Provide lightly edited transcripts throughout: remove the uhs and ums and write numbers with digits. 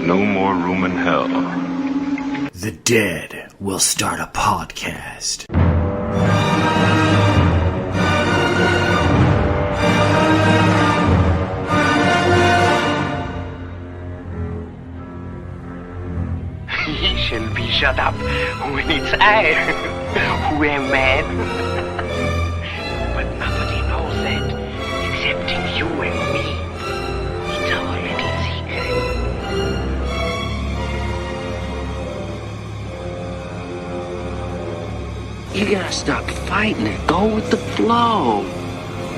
No more room in hell. The dead will start a podcast. He shall be shut up when it's I who am mad. But nobody knows that excepting you and me. It's our little secret. You gotta stop fighting and go with the flow.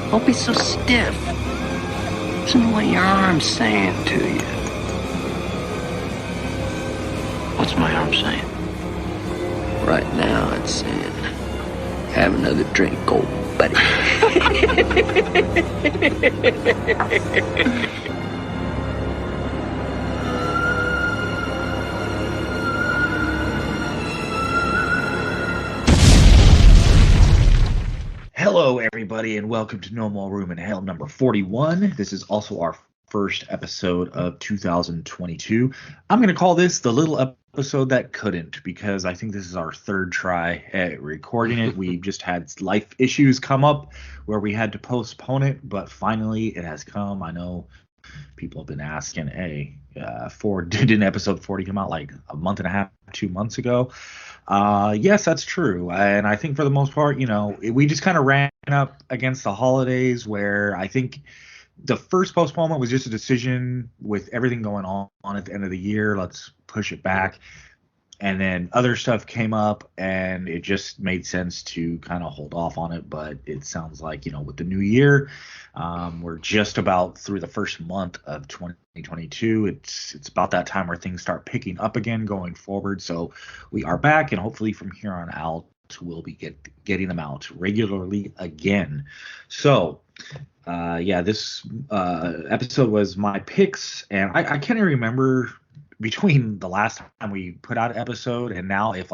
Don't be so stiff. Listen to what your arm's saying to you. What's my arm saying? Right now it's saying, have another drink, old buddy. Hello, everybody, and welcome to No More Room in Hell number 41. This is also our first episode of 2022. I'm going to call this the little episode that couldn't, because I think this is our third try at recording it. We just had life issues come up where we had to postpone it, but finally it has come. I know people have been asking, hey, didn't episode 40 come out like a month and a half, 2 months ago? Yes, that's true. And I think for the most part, we just kind of ran up against the holidays where I think the first postponement was just a decision with everything going on at the end of the year. Let's push it back. And then other stuff came up and it just made sense to kind of hold off on it. But it sounds like, with the new year, we're just about through the first month of 2022. It's about that time where things start picking up again going forward. So we are back, and hopefully from here on out, we'll be getting them out regularly again. So this episode was my picks, and I can't even remember between the last time we put out an episode and now if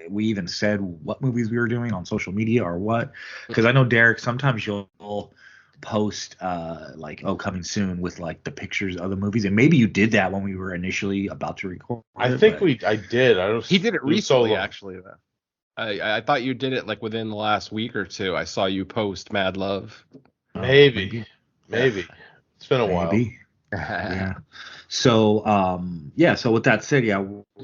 we even said what movies we were doing on social media or what, because I know, Derek, sometimes you'll post coming soon with like the pictures of the movies, and maybe you did that when we were initially about to record. I did. He did it recently, actually. I thought you did it like within the last week or two. I saw you post Mad Love. Maybe. It's been a while. Yeah. So, so with that said,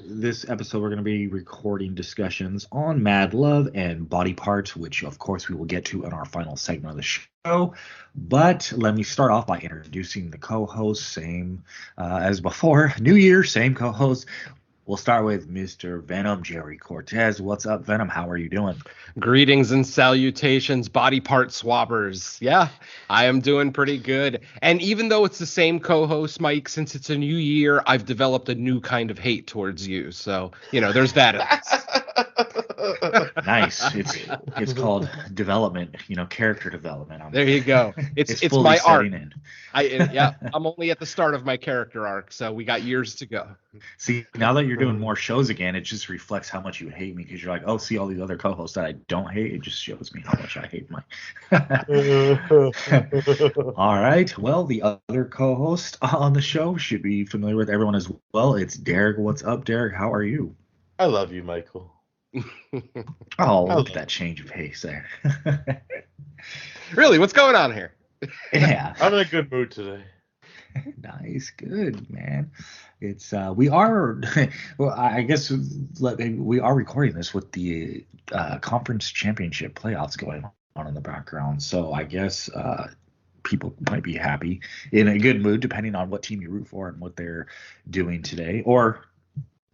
this episode we're going to be recording discussions on Mad Love and Body Parts, which of course we will get to in our final segment of the show. But let me start off by introducing the co-host, same as before. New year, same co-host. We'll start with Mr. Venom, Jerry Cortez. What's up, Venom? How are you doing? Greetings and salutations, body part swappers. Yeah, I am doing pretty good. And even though it's the same co-host, Mike, since it's a new year, I've developed a new kind of hate towards you. So, there's that. Nice. It's called development, character development. There you go. It's my arc. In. I'm only at the start of my character arc, so we got years to go. See, now that you're doing more shows again, it just reflects how much you hate me, because you're like, oh, see all these other co-hosts that I don't hate. It just shows me how much I hate Mike. All right. Well, the other co-host on the show should be familiar with everyone as well. It's Derek. What's up, Derek? How are you? I love you, Michael. Oh, look at that change of pace there. Really? What's going on here? Yeah. I'm in a good mood today. Nice. Good, man. It's we are well, I guess we are recording this with the conference championship playoffs going on in the background. So I guess people might be happy, in a good mood, depending on what team you root for and what they're doing today, or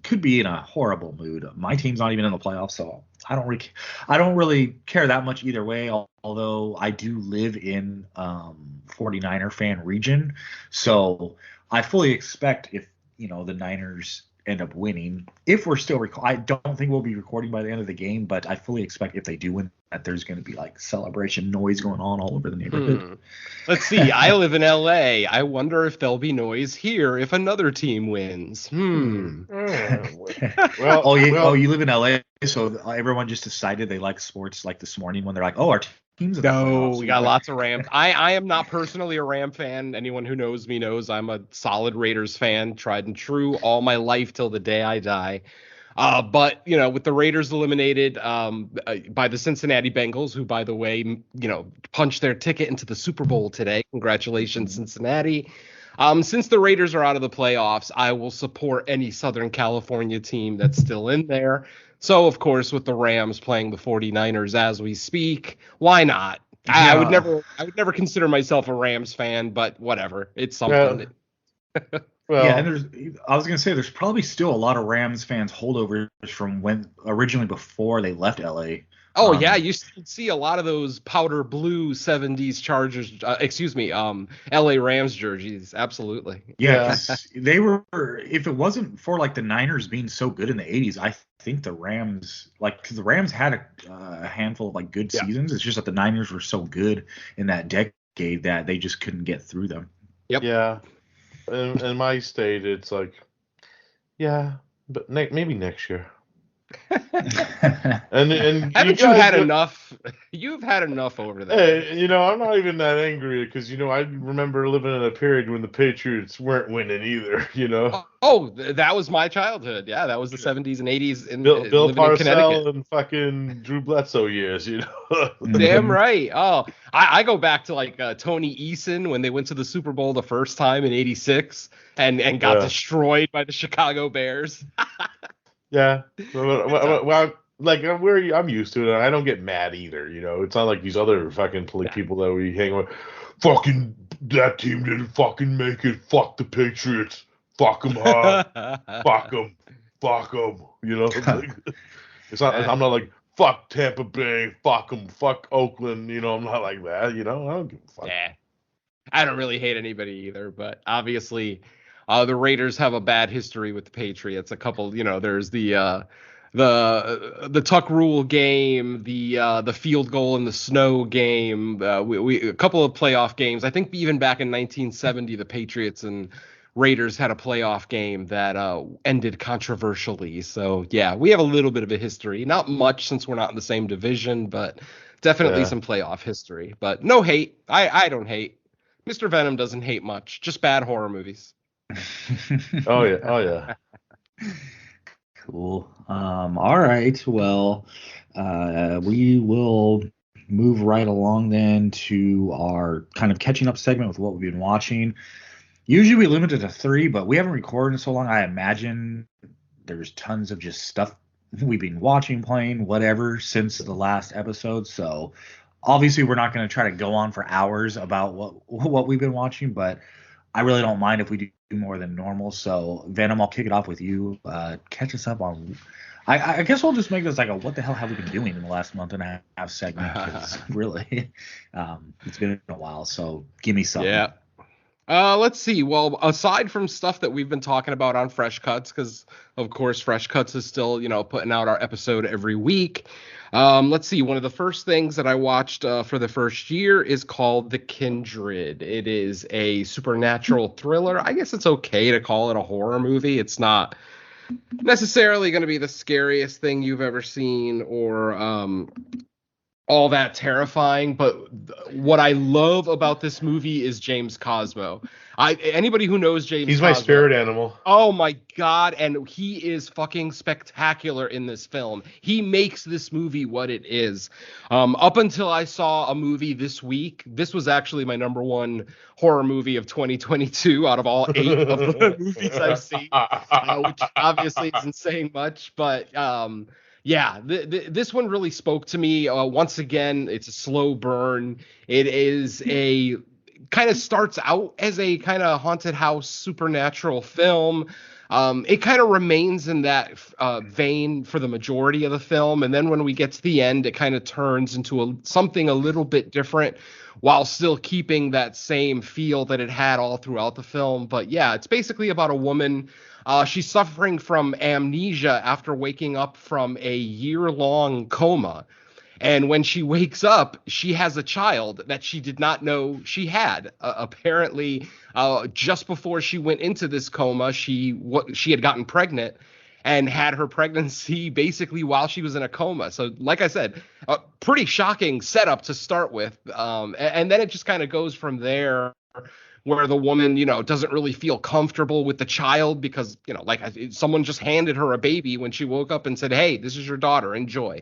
could be in a horrible mood. My team's not even in the playoffs, so I don't really care that much either way, although I do live in 49er fan region, so I fully expect if the Niners end up winning, if we're still I don't think we'll be recording by the end of the game, but I fully expect if they do win that there's going to be like celebration noise going on all over the neighborhood. Let's see. I live in LA. I wonder if there'll be noise here if another team wins. You live in LA, so everyone just decided they like sports like this morning when they're like, oh, our teams in the No, playoffs. we got lots of Rams. I am not personally a Ram fan. Anyone who knows me knows I'm a solid Raiders fan, tried and true all my life till the day I die. But, with the Raiders eliminated by the Cincinnati Bengals, who, by the way, punched their ticket into the Super Bowl today. Congratulations, Cincinnati. Since the Raiders are out of the playoffs, I will support any Southern California team that's still in there. So, of course, with the Rams playing the 49ers as we speak, why not? Yeah. I would never consider myself a Rams fan, but whatever. It's something. Well, yeah, and I was gonna say there's probably still a lot of Rams fans holdovers from when originally before they left LA. Oh yeah, you see a lot of those powder blue 70s Chargers, LA Rams jerseys. Absolutely. Yeah, 'cause they were. If it wasn't for like the Niners being so good in the '80s, I think the Rams, because the Rams had a handful of like good seasons. It's just that the Niners were so good in that decade that they just couldn't get through them. Yep. Yeah. In my state, it's like, yeah, but maybe next year. and haven't you had enough? You've had enough over there. Hey, I'm not even that angry because I remember living in a period when the Patriots weren't winning either. That was my childhood. Yeah, that was the 70s and 80s in Bill living in Connecticut. Parcells and fucking Drew Bledsoe years. Damn right. Oh, I go back to like Tony Eason when they went to the Super Bowl the first time in '86 and got destroyed by the Chicago Bears. Yeah, well, I'm used to it. I'm used to it. I don't get mad either. It's not like these other fucking people that we hang with. Fucking that team didn't fucking make it. Fuck the Patriots. Fuck them hard. Fuck them. Fuck them. It's not. I'm not like fuck Tampa Bay. Fuck them. Fuck Oakland. I'm not like that. I don't give a fuck. Yeah, I don't really hate anybody either, but obviously. The Raiders have a bad history with the Patriots. A couple, there's the tuck rule game, the field goal in the snow game. A couple of playoff games. I think even back in 1970, the Patriots and Raiders had a playoff game that ended controversially. So yeah, we have a little bit of a history. Not much since we're not in the same division, but definitely some playoff history. But no hate. I don't hate. Mr. Venom doesn't hate much. Just bad horror movies. Oh yeah. Cool. All right. Well, we will move right along then to our kind of catching up segment with what we've been watching. Usually we limit it to 3, but we haven't recorded in so long. I imagine there's tons of just stuff we've been watching, playing, whatever since the last episode. So obviously we're not going to try to go on for hours about what we've been watching, but I really don't mind if we do more than normal. So Venom, I'll kick it off with you. Catch us up on. I guess we'll just make this like a what the hell have we been doing in the last month and a half segment? Because really, it's been a while. So give me something. Yeah. Let's see. Well, aside from stuff that we've been talking about on Fresh Cuts, because of course Fresh Cuts is still putting out our episode every week. Let's see. One of the first things that I watched for the first year is called The Kindred. It is a supernatural thriller. I guess it's okay to call it a horror movie. It's not necessarily going to be the scariest thing you've ever seen or all that terrifying. But what I love about this movie is James Cosmo. Anybody who knows James He's Cosmo, my spirit animal. Oh my God. And he is fucking spectacular in this film. He makes this movie what it is. Up until I saw a movie this week, this was actually my number one horror movie of 2022 out of all 8 of the movies I've seen, which obviously isn't saying much, but yeah, this one really spoke to me. Once again, it's a slow burn. It is kind of starts out as a kind of haunted house supernatural film. It kind of remains in that vein for the majority of the film. And then when we get to the end, it kind of turns into something a little bit different while still keeping that same feel that it had all throughout the film. But yeah, it's basically about a woman. She's suffering from amnesia after waking up from a year-long coma. And when she wakes up, she has a child that she did not know she had. Apparently, just before she went into this coma, she had gotten pregnant. and had her pregnancy basically while she was in a coma. So, like I said, a pretty shocking setup to start with. And then it just kind of goes from there, where the woman, doesn't really feel comfortable with the child because, someone just handed her a baby when she woke up and said, "Hey, this is your daughter, enjoy."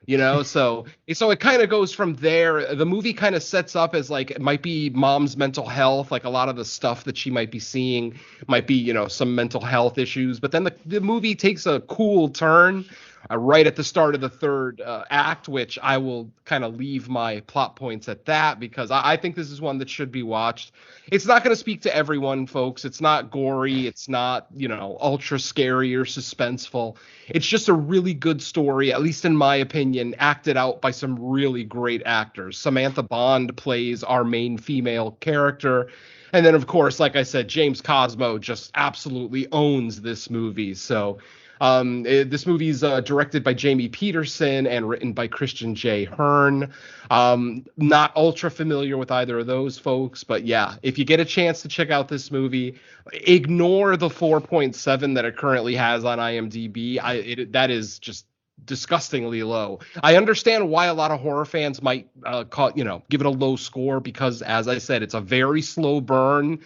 So it kind of goes from there. The movie kind of sets up as like it might be mom's mental health, like a lot of the stuff that she might be seeing might be, some mental health issues. But then the movie takes a cool turn right at the start of the third act, which I will kind of leave my plot points at that because I think this is one that should be watched. It's not going to speak to everyone, folks. It's not gory. It's not, ultra scary or suspenseful. It's just a really good story, at least in my opinion, acted out by some really great actors. Samantha Bond plays our main female character. And then, of course, like I said, James Cosmo just absolutely owns this movie. So this movie is directed by Jamie Peterson and written by Christian J. Hearn. Not ultra familiar with either of those folks, but yeah, if you get a chance to check out this movie, ignore the 4.7 that it currently has on IMDb. That is just disgustingly low. I understand why a lot of horror fans might give it a low score because, as I said, it's a very slow burn.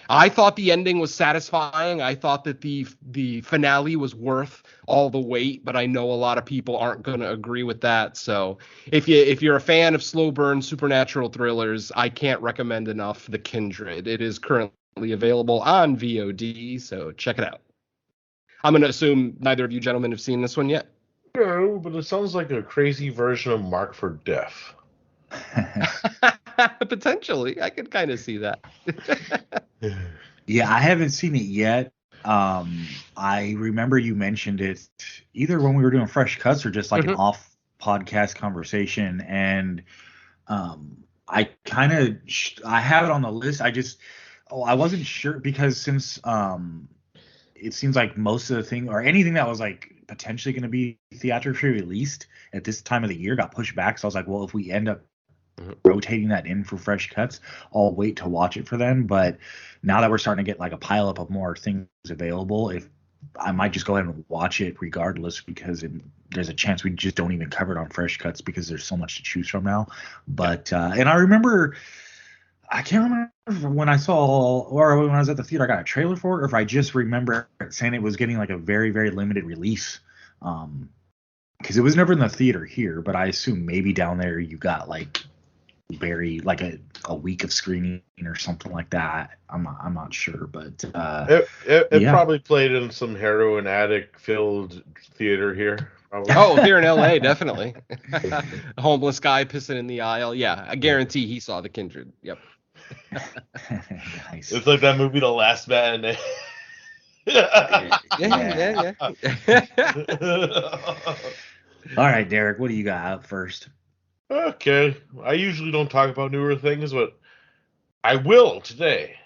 I thought the ending was satisfying. I thought that the finale was worth all the wait, but I know a lot of people aren't going to agree with that. So if you're a fan of slow burn supernatural thrillers, I can't recommend enough The Kindred. It is currently available on VOD, so check it out. I'm going to assume neither of you gentlemen have seen this one yet. No, but it sounds like a crazy version of Mark for Death. Potentially, I could kind of see that. Yeah, I haven't seen it yet. I remember you mentioned it either when we were doing Fresh Cuts or just like an off podcast conversation, and I kind of I have it on the list. I wasn't sure because since it seems like most of the thing or anything that was like potentially going to be theatrically released at this time of the year got pushed back. So I was like, well, if we end up rotating that in for Fresh Cuts, I'll wait to watch it for them. But now that we're starting to get like a pile up of more things available, if I might just go ahead and watch it regardless because there's a chance we just don't even cover it on Fresh Cuts because there's so much to choose from now. But and I remember, I can't remember when I saw or when I was at the theater I got a trailer for it, or if I just remember saying it was getting like a very, very limited release. Because it was never in the theater here, but I assume maybe down there you got like very like a week of screening or something like that. I'm not sure, but it probably played in some heroin addict filled theater here. Probably. Oh, here in LA, definitely. A homeless guy pissing in the aisle. Yeah, I guarantee he saw The Kindred. Yep. Nice. It's like that movie The Last Man. Yeah. All right, Derek, what do you got up first? Okay, I usually don't talk about newer things, but I will today.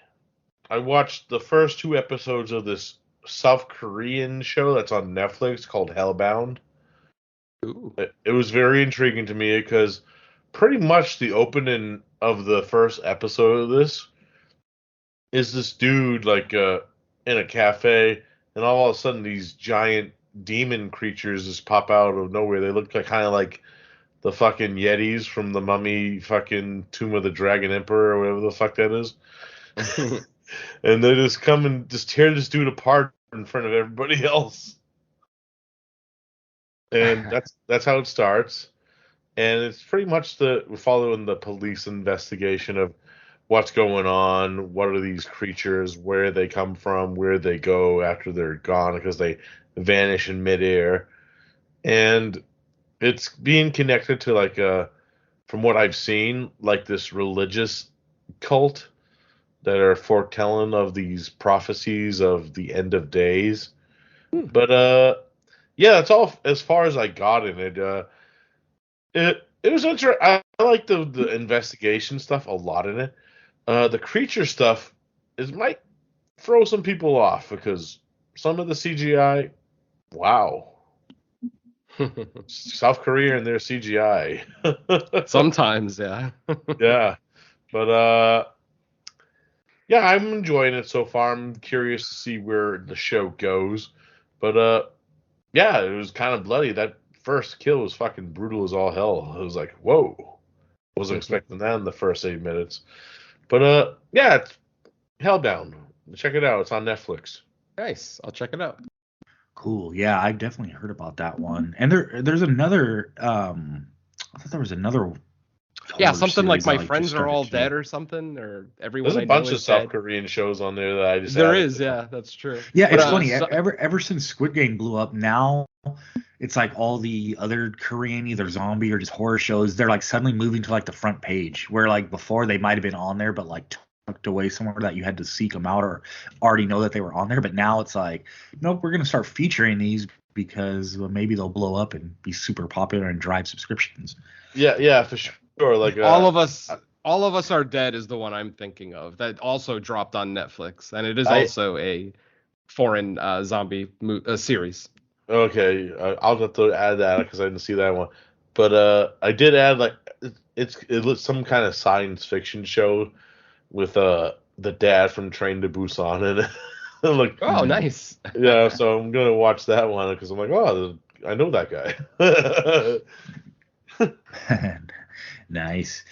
I watched the first 2 episodes of this South Korean show that's on Netflix called Hellbound. Ooh. It was very intriguing to me because pretty much the opening of the first episode of this is this dude like in a cafe, and all of a sudden these giant demon creatures just pop out of nowhere. They look like kind of like the fucking Yetis from the Mummy fucking Tomb of the Dragon Emperor or whatever the fuck that is. And they just come and just tear this dude apart in front of everybody else. And that's how it starts. And it's pretty much following the police investigation of what's going on, what are these creatures, where they come from, where they go after they're gone because they vanish in midair. And it's being connected to like from what I've seen, like this religious cult that are foretelling of these prophecies of the end of days. But yeah, that's all as far as I got in it. It was interesting. I like the investigation stuff a lot in it. The creature stuff might throw some people off because some of the CGI, wow. South Korea and their CGI. Sometimes, yeah. Yeah. But yeah, I'm enjoying it so far. I'm curious to see where the show goes. But yeah, it was kind of bloody. That first kill was fucking brutal as all hell. I was like, whoa, wasn't expecting that in the first 8 minutes. But yeah, it's Hellbound. Check it out. It's on Netflix. Nice. I'll check it out. Cool. Yeah, I've definitely heard about that one. And there's another. I thought there was another. Yeah, horror something like series My that, Friends just Are All started, too. Dead or something, or Everyone There's I a Know bunch of Is Dead. South Korean shows on there that I just There added is, to. yeah, that's true. Yeah, it's But, funny. so- Ever since Squid Game blew up, now it's like all the other Korean either zombie or just horror shows, they're like suddenly moving to like the front page, where like before they might have been on there, but like tucked away somewhere that you had to seek them out or already know that they were on there. But now it's like, nope, we're gonna start featuring these because maybe they'll blow up and be super popular and drive subscriptions. Yeah, for sure. Like All of Us Are Dead is the one I'm thinking of. That also dropped on Netflix, and it is also a foreign zombie series. Okay, I'll have to add that because I didn't see that one. But I did add like it looks some kind of science fiction show with the dad from Train to Busan in it. Like, Oh, nice. yeah, so I'm gonna watch that one because I'm like, oh, I know that guy. Nice.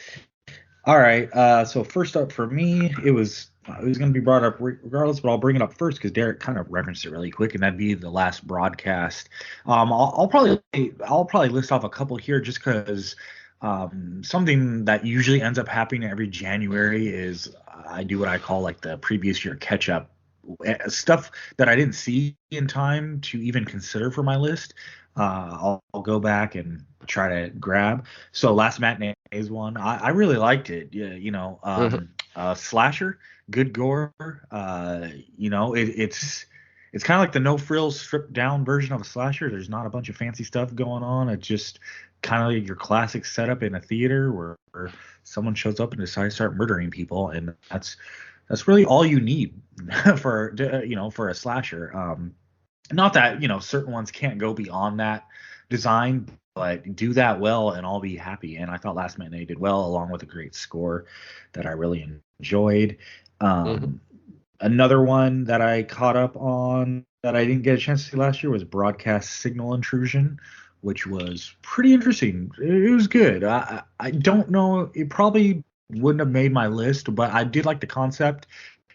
All right. So first up for me, it was going to be brought up regardless, but I'll bring it up first because Derek kind of referenced it really quick, and that'd be the last broadcast. I'll probably list off a couple here just because something that usually ends up happening every January is I do what I call like the previous year catch up. Stuff that I didn't see in time to even consider for my list. I'll go back and try to grab. So Last Matinee is one. I really liked it. Yeah, slasher, good gore. It's kind of like the no frills stripped down version of a slasher. There's not a bunch of fancy stuff going on. It's just kind of like your classic setup in a theater where someone shows up and decides to start murdering people, and that's really all you need for a slasher. Not that certain ones can't go beyond that design, but do that well and I'll be happy. And I thought Last Matinee did well, along with a great score that I really enjoyed. Another one that I caught up on that I didn't get a chance to see last year was Broadcast Signal Intrusion, which was pretty interesting. It was good. I don't know. It probably wouldn't have made my list, but I did like the concept,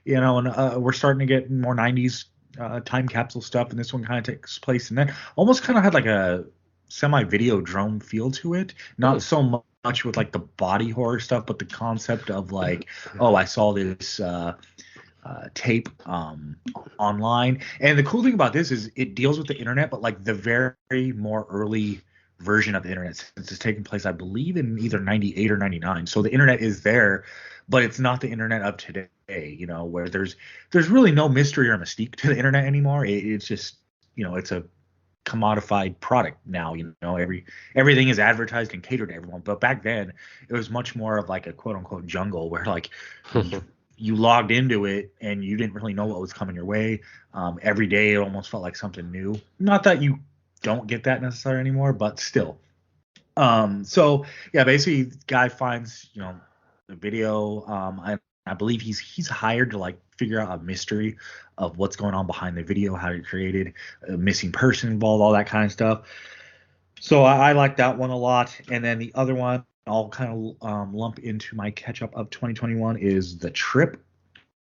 and we're starting to get more 90s time capsule stuff, and this one kind of takes place in that. Almost kind of had like a semi-video drone feel to it. Not so much with like the body horror stuff, but the concept of like, oh, I saw this tape online. And the cool thing about this is it deals with the internet, but like the very more early version of the internet, since it's taking place, I believe, in either 98 or 99. So the internet is there, but it's not the internet of today, where there's really no mystery or mystique to the internet anymore. It's just, it's a commodified product now. Everything is advertised and catered to everyone. But back then, it was much more of like a quote unquote jungle where like you logged into it and you didn't really know what was coming your way. Every day it almost felt like something new. Not that you don't get that necessarily anymore, but still. So yeah, basically, the guy finds the video. I believe he's hired to like figure out a mystery of what's going on behind the video, how it created, a missing person involved, all that kind of stuff. So I like that one a lot. And then the other one I'll kind of lump into my catch up of 2021 is The Trip,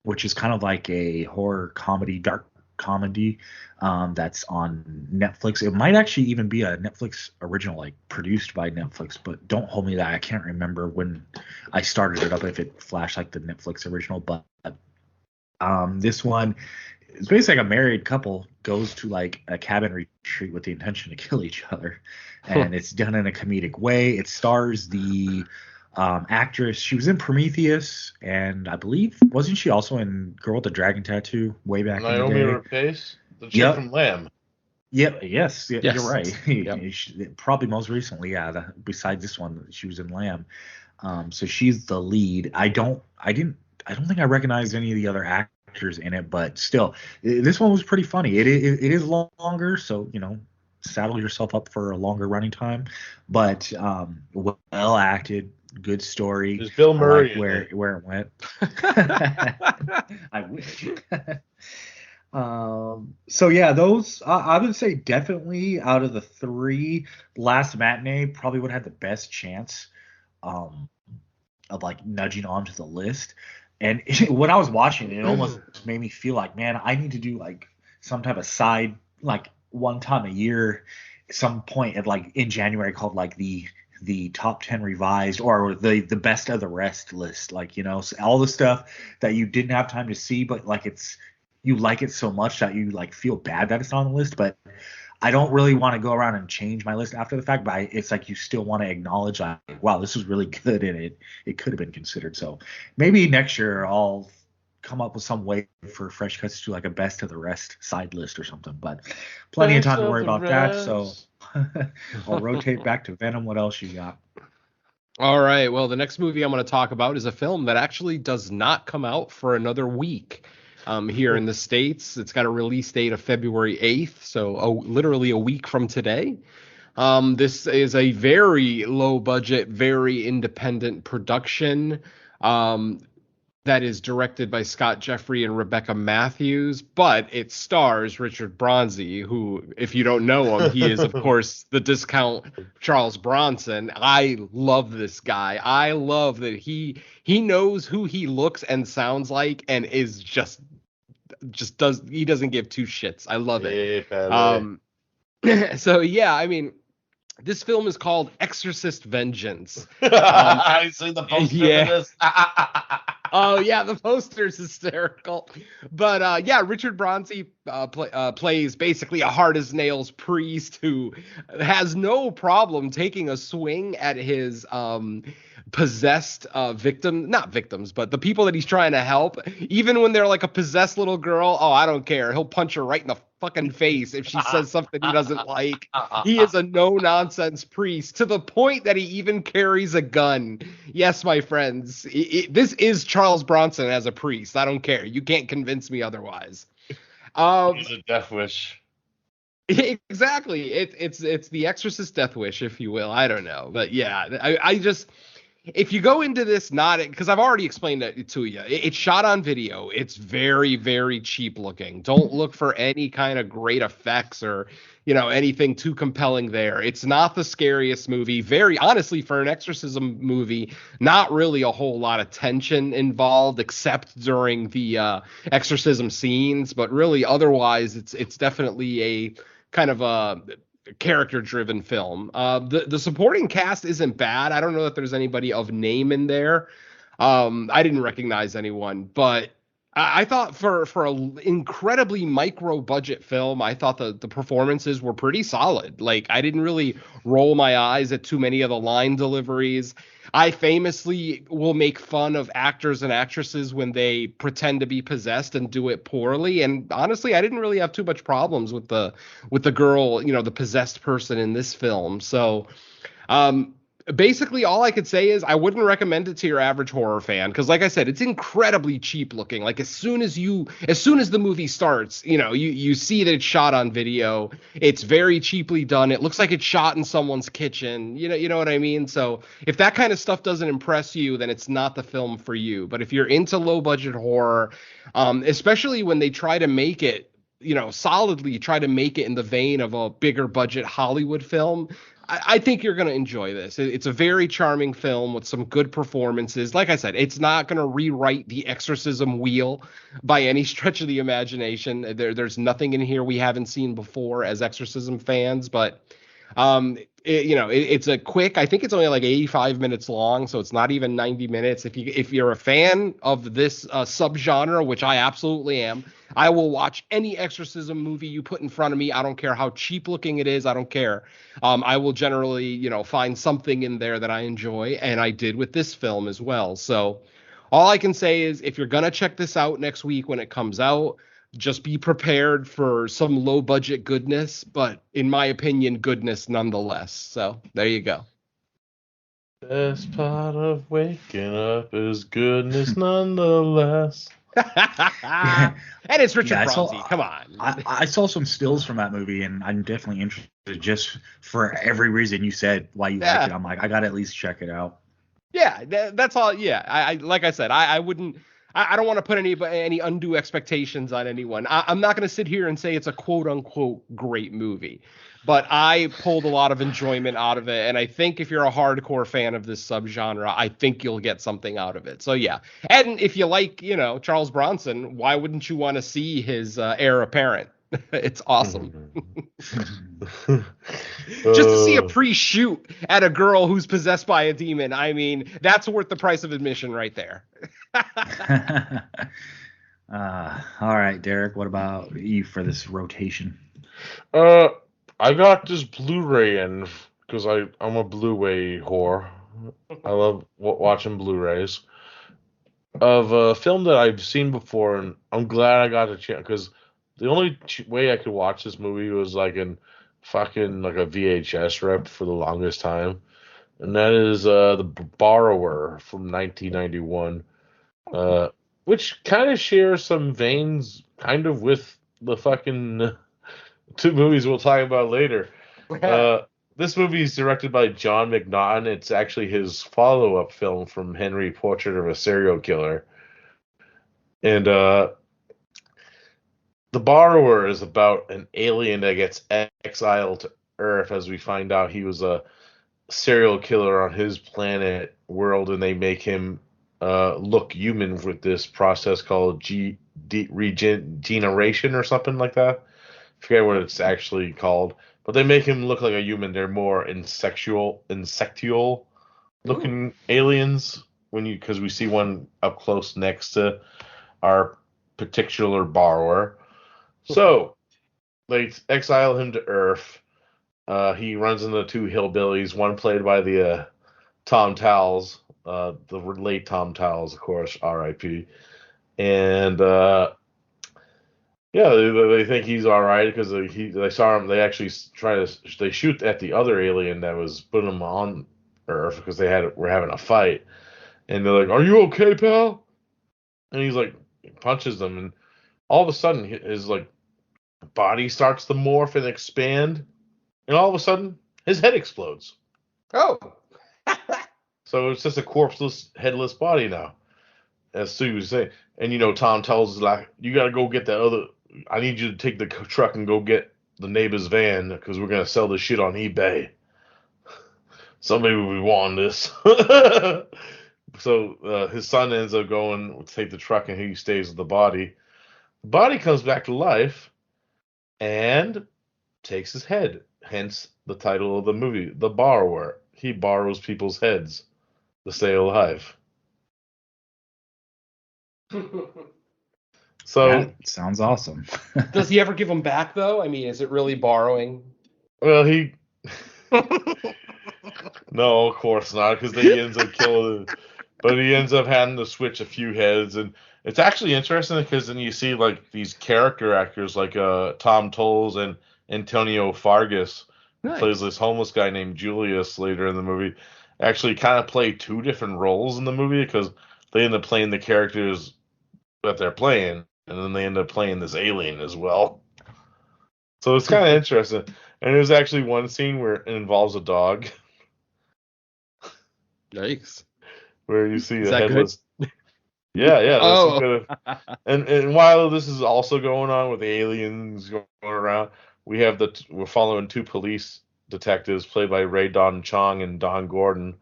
which is kind of like a horror comedy, dark comedy that's on Netflix. It might actually even be a Netflix original, like produced by Netflix, but don't hold me to that. I can't remember when I started it up if it flashed like the Netflix original. But this one is basically like a married couple goes to like a cabin retreat with the intention to kill each other, and it's done in a comedic way. It stars the actress. She was in Prometheus, and I believe wasn't she also in Girl with the Dragon Tattoo way back in the Naomi day? Rapace, the chick from Lamb. Yep. Yes. You're right. Yep. Probably most recently, yeah. Besides this one, she was in Lamb. So she's the lead. I don't think I recognized any of the other actors in it, but still, this one was pretty funny. It is longer, so saddle yourself up for a longer running time, but well acted, good story. There's Bill Murray where it went. I wish. So yeah, those I would say definitely out of the three, Last Matinee probably would have the best chance um, of like nudging onto the list. And when I was watching it, it almost made me feel like, man, I need to do like some type of side, like one time a year, some point at like in January called like the top 10 revised or the best of the rest list, like so all the stuff that you didn't have time to see, but like you like it so much that you like feel bad that it's on the list. But I don't really want to go around and change my list after the fact, but it's like you still want to acknowledge like, wow, this was really good and it could have been considered. So maybe next year I'll come up with some way for Fresh Cuts to do like a best of the rest side list or something. But plenty of time to worry about that. So I'll rotate back to Venom. What else you got? All right. Well, the next movie I'm going to talk about is a film that actually does not come out for another week. Here in the States, it's got a release date of February 8th, so literally a week from today. This is a very low budget, very independent production that is directed by Scott Jeffrey and Rebecca Matthews, but it stars Richard Bronze, who, if you don't know him, he is, of course, the discount Charles Bronson. I love this guy. I love that he knows who he looks and sounds like and is just he doesn't give two shits. I love it. So yeah, I mean, this film is called Exorcist Vengeance. I see the poster for this. Oh yeah, the poster's hysterical. But yeah, Richard Bronze plays basically a hard as nails priest who has no problem taking a swing at his possessed not victims, but the people that he's trying to help. Even when they're like a possessed little girl, oh, I don't care. He'll punch her right in the fucking face if she says something he doesn't like. He is a no-nonsense priest to the point that he even carries a gun. Yes, my friends, this is Charles Bronson as a priest. I don't care. You can't convince me otherwise. He's a death wish. Exactly. It's the Exorcist death wish, if you will. I don't know, but yeah, I just. If you go into this because I've already explained it to you, it's shot on video. It's very, very cheap looking. Don't look for any kind of great effects or, anything too compelling there. It's not the scariest movie. Very honestly, for an exorcism movie, not really a whole lot of tension involved except during the exorcism scenes. But really, otherwise, it's definitely a kind of a character-driven film. The supporting cast isn't bad. I don't know that there's anybody of name in there. I didn't recognize anyone, but I thought for an incredibly micro-budget film, I thought the performances were pretty solid. Like, I didn't really roll my eyes at too many of the line deliveries. I famously will make fun of actors and actresses when they pretend to be possessed and do it poorly. And honestly, I didn't really have too much problems with the girl, the possessed person in this film. So, basically all I could say is I wouldn't recommend it to your average horror fan because, like I said, it's incredibly cheap looking. Like as soon as the movie starts, you see that it's shot on video. It's very cheaply done. It looks like it's shot in someone's kitchen. You know what I mean? So if that kind of stuff doesn't impress you, then it's not the film for you. But if you're into low budget horror, especially when they try to make it, solidly try to make it in the vein of a bigger budget Hollywood film, I think you're going to enjoy this. It's a very charming film with some good performances. Like I said, it's not going to rewrite the exorcism wheel by any stretch of the imagination. There's nothing in here we haven't seen before as exorcism fans, but it's a quick, I think it's only like 85 minutes long, so it's not even 90 minutes. If you're a fan of this subgenre, which I absolutely am, I will watch any exorcism movie you put in front of me. I don't care how cheap looking it is. I don't care. I will generally, find something in there that I enjoy, and I did with this film as well. So all I can say is if you're going to check this out next week when it comes out, just be prepared for some low budget goodness, but in my opinion, goodness nonetheless. So there you go. Best part of waking up is goodness nonetheless. And it's Richard Bronze. Come on. I saw some stills from that movie, and I'm definitely interested just for every reason you said why you like it. I'm like, I got to at least check it out. Yeah, that's all. Yeah, I like I said, I wouldn't I don't want to put any undue expectations on anyone. I'm not going to sit here and say it's a quote unquote great movie, but I pulled a lot of enjoyment out of it. And I think if you're a hardcore fan of this subgenre, I think you'll get something out of it. So yeah. And if you like, Charles Bronson, why wouldn't you want to see his heir apparent? It's awesome. Just to see a pre-shoot at a girl who's possessed by a demon, I mean, that's worth the price of admission right there. All right, Derek, what about you for this rotation? I got this Blu-ray in because I'm a Blu-ray whore. I love watching Blu-rays of a film that I've seen before, and I'm glad I got a chance because the only way I could watch this movie was like in fucking like a VHS rep for the longest time, and that is The Borrower from 1991, which kind of shares some veins kind of with the fucking two movies we'll talk about later. This movie is directed by John McNaughton. It's actually his follow-up film from Henry, Portrait of a Serial Killer. And The Borrower is about an alien that gets exiled to Earth, as we find out he was a serial killer on his planet world, and they make him look human with this process called regeneration or something like that. I forget what it's actually called, but they make him look like a human. They're more insectual looking aliens because we see one up close next to our particular borrower. So they exile him to Earth. He runs into two hillbillies, one played by the Tom Towles, the late Tom Towles, of course, R.I.P. And yeah, they think he's all right because they saw him. They actually they shoot at the other alien that was putting him on Earth because were having a fight, and they're like, "Are you okay, pal?" And he's like, punches them, and all of a sudden his like body starts to morph and expand, and all of a sudden his head explodes. Oh, so it's just a corpseless, headless body now. As Sue was saying, and Tom tells us like, "You got to go get that other. I need you to take the truck and go get the neighbor's van because we're gonna sell this shit on eBay. Somebody will be wanting this." So his son ends up going to take the truck, and he stays with the body. The body comes back to life and takes his head. Hence the title of the movie, The Borrower. He borrows people's heads to stay alive. So that sounds awesome. Does he ever give them back though? I mean, is it really borrowing? Well, no, of course not, because he ends up killing. But he ends up having to switch a few heads, and it's actually interesting because then you see like these character actors like Tom Towles and Antonio Fargas, Nice. Plays this homeless guy named Julius later in the movie, actually kind of play two different roles in the movie because they end up playing the characters that they're playing, and then they end up playing this alien as well. So it's kind of interesting. And there's actually one scene where it involves a dog. Yikes. Where you see Is a that headless. Yeah. Oh. And while this is also going on with the aliens going around, we're following two police detectives played by Ray Don Chong and Don Gordon,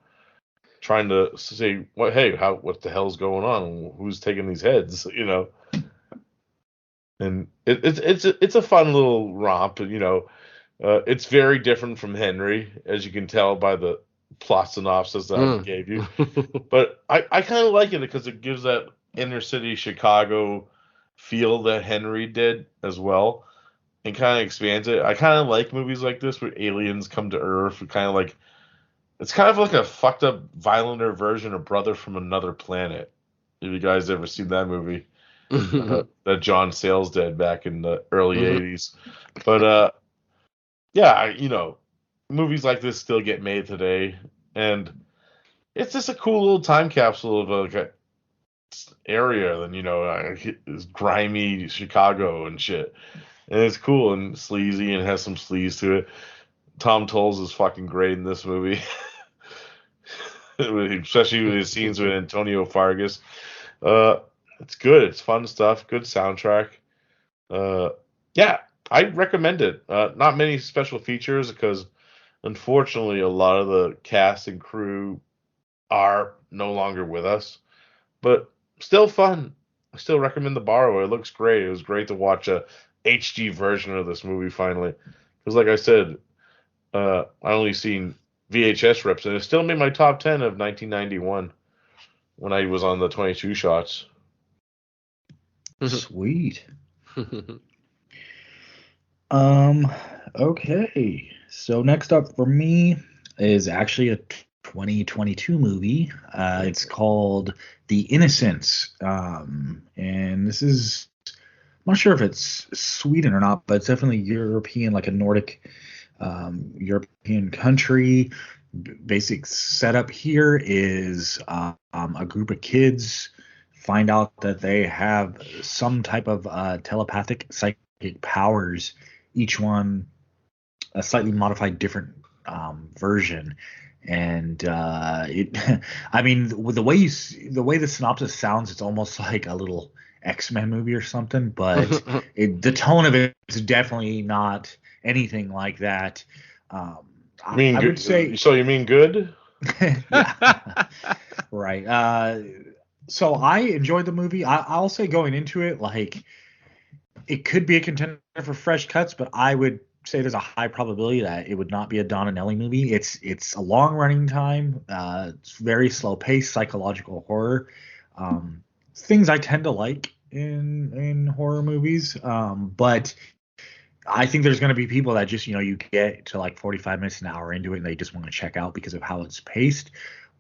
trying to say, what the hell's going on? Who's taking these heads? And it's a fun little romp. It's very different from Henry, as you can tell by the plot synopsis that I gave you. But I kind of like it because it gives that inner city Chicago feel that Henry did as well, and kind of expands it. I kind of like movies like this where aliens come to Earth. It's kind of like a fucked up, violenter version of Brother from Another Planet. Have you guys ever seen that movie? That John Sayles did back in the early 80s. But yeah, movies like this still get made today, and it's just a cool little time capsule of a area than it's grimy Chicago and shit, and it's cool and sleazy and has some sleaze to it. Tom Towles is fucking great in this movie, especially with his scenes with Antonio Fargas. It's good. It's fun stuff. Good soundtrack. Yeah, I recommend it. Not many special features because unfortunately a lot of the cast and crew are no longer with us, but still fun. I still recommend The Borrower. It looks great. It was great to watch a HD version of this movie finally. Because like I said, I only seen VHS rips, and it still made my top 10 of 1991 when I was on the 22 shots. Sweet. Okay. So next up for me is actually a 2022 movie. It's called The Innocence. And this is, I'm not sure if it's Sweden or not, but it's definitely European, like a Nordic European country. Basic setup here is a group of kids find out that they have some type of telepathic psychic powers, each one a slightly modified different version. And it I mean, with the way the synopsis sounds, it's almost like a little X-Men movie or something, but the tone of it is definitely not anything like that. I would say. So you mean good? Yeah. Right. So I enjoyed the movie. I'll say going into it, like, it could be a contender for fresh cuts, but I would say there's a high probability that it would not be a Donatelli movie. It's a long running time. It's very slow paced psychological horror. Things I tend to like in horror movies. But I think there's going to be people that just, you get to like 45 minutes, an hour into it, and they just want to check out because of how it's paced.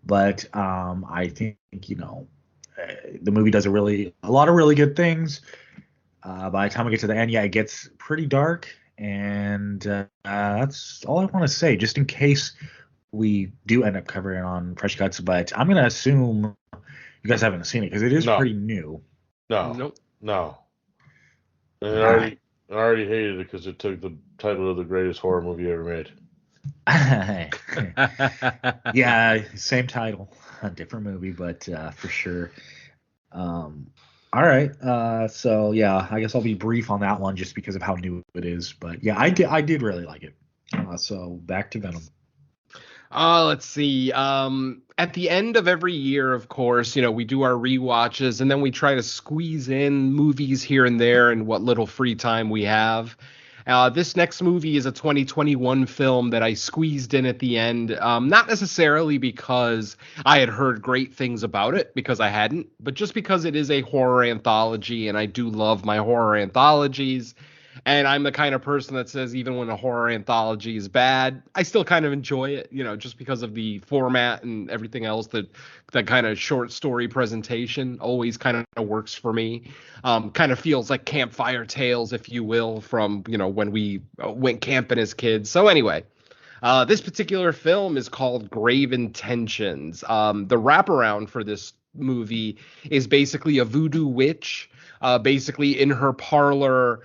But I think, the movie does a lot of really good things. By the time we get to the end, it gets pretty dark. And that's all I want to say, just in case we do end up covering it on Fresh Cuts. But I'm going to assume you guys haven't seen it because it is pretty new. No. And I already hated it because it took the title of the greatest horror movie ever made. Yeah, same title, a different movie, but for sure. All right. So yeah, I guess I'll be brief on that one just because of how new it is. But yeah, I did really like it. So back to Venom. Let's see. At the end of every year, of course, we do our rewatches, and then we try to squeeze in movies here and there and what little free time we have. This next movie is a 2021 film that I squeezed in at the end, not necessarily because I had heard great things about it, because I hadn't, but just because it is a horror anthology, and I do love my horror anthologies. And I'm the kind of person that says even when a horror anthology is bad, I still kind of enjoy it, just because of the format and everything else, that kind of short story presentation always kind of works for me. Kind of feels like campfire tales, if you will, from, when we went camping as kids. So anyway, this particular film is called Grave Intentions. The wraparound for this movie is basically a voodoo witch, basically in her parlor,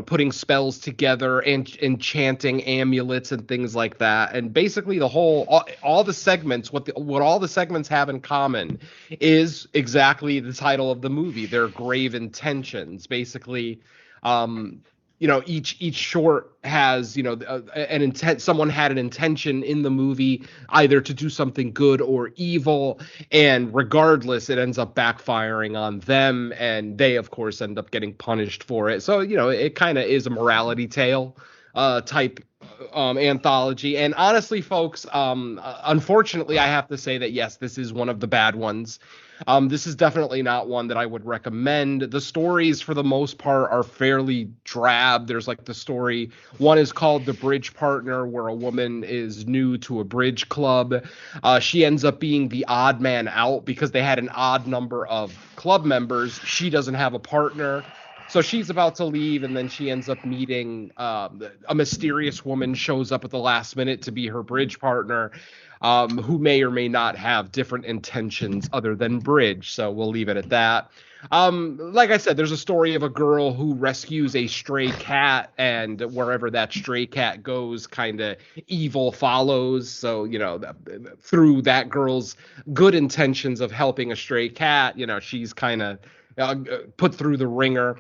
putting spells together and enchanting amulets and things like that. And basically all the segments, what all the segments have in common is exactly the title of the movie. They're grave intentions. Basically, each short has, an intent. Someone had an intention in the movie either to do something good or evil, and regardless, it ends up backfiring on them, and they, of course, end up getting punished for it. So, it kind of is a morality tale type anthology. And honestly, folks, unfortunately, I have to say that, yes, this is one of the bad ones. This is definitely not one that I would recommend. The stories, for the most part, are fairly drab. There's like the story. One is called The Bridge Partner, where a woman is new to a bridge club. She ends up being the odd man out because they had an odd number of club members. She doesn't have a partner. So she's about to leave, and then she ends up meeting a mysterious woman shows up at the last minute to be her bridge partner, who may or may not have different intentions other than bridge. So we'll leave it at that. Like I said, there's a story of a girl who rescues a stray cat, and wherever that stray cat goes, kind of evil follows. So, through that girl's good intentions of helping a stray cat, she's kind of put through the ringer.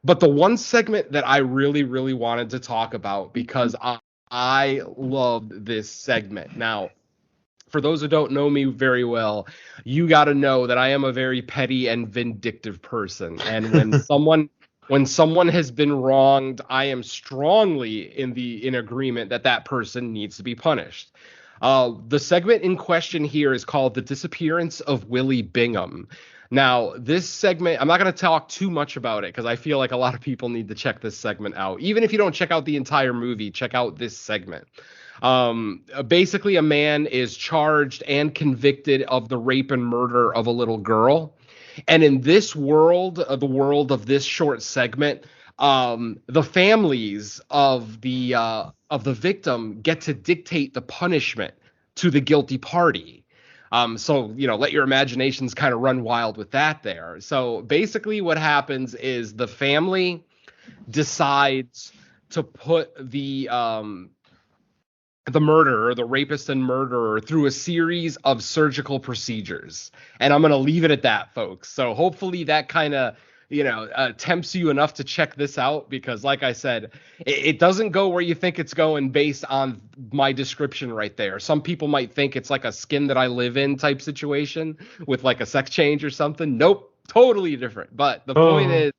But the one segment that I really, really wanted to talk about, because I loved this segment. Now, for those who don't know me very well, you got to know that I am a very petty and vindictive person. And when someone has been wronged, I am strongly in agreement that that person needs to be punished. The segment in question here is called The Disappearance of Willie Bingham. Now, this segment, I'm not going to talk too much about it because I feel like a lot of people need to check this segment out. Even if you don't check out the entire movie, check out this segment. Basically, a man is charged and convicted of the rape and murder of a little girl. And in this world, the world of this short segment, the families of the victim get to dictate the punishment to the guilty party. So, let your imaginations kind of run wild with that there. So basically what happens is the family decides to put the murderer, the rapist and murderer, through a series of surgical procedures. And I'm going to leave it at that, folks. So hopefully that kind of, tempts you enough to check this out, because like I said, it doesn't go where you think it's going based on my description right there. Some people might think it's like a Skin That I Live In type situation with like a sex change or something. Nope, totally different. But the point is,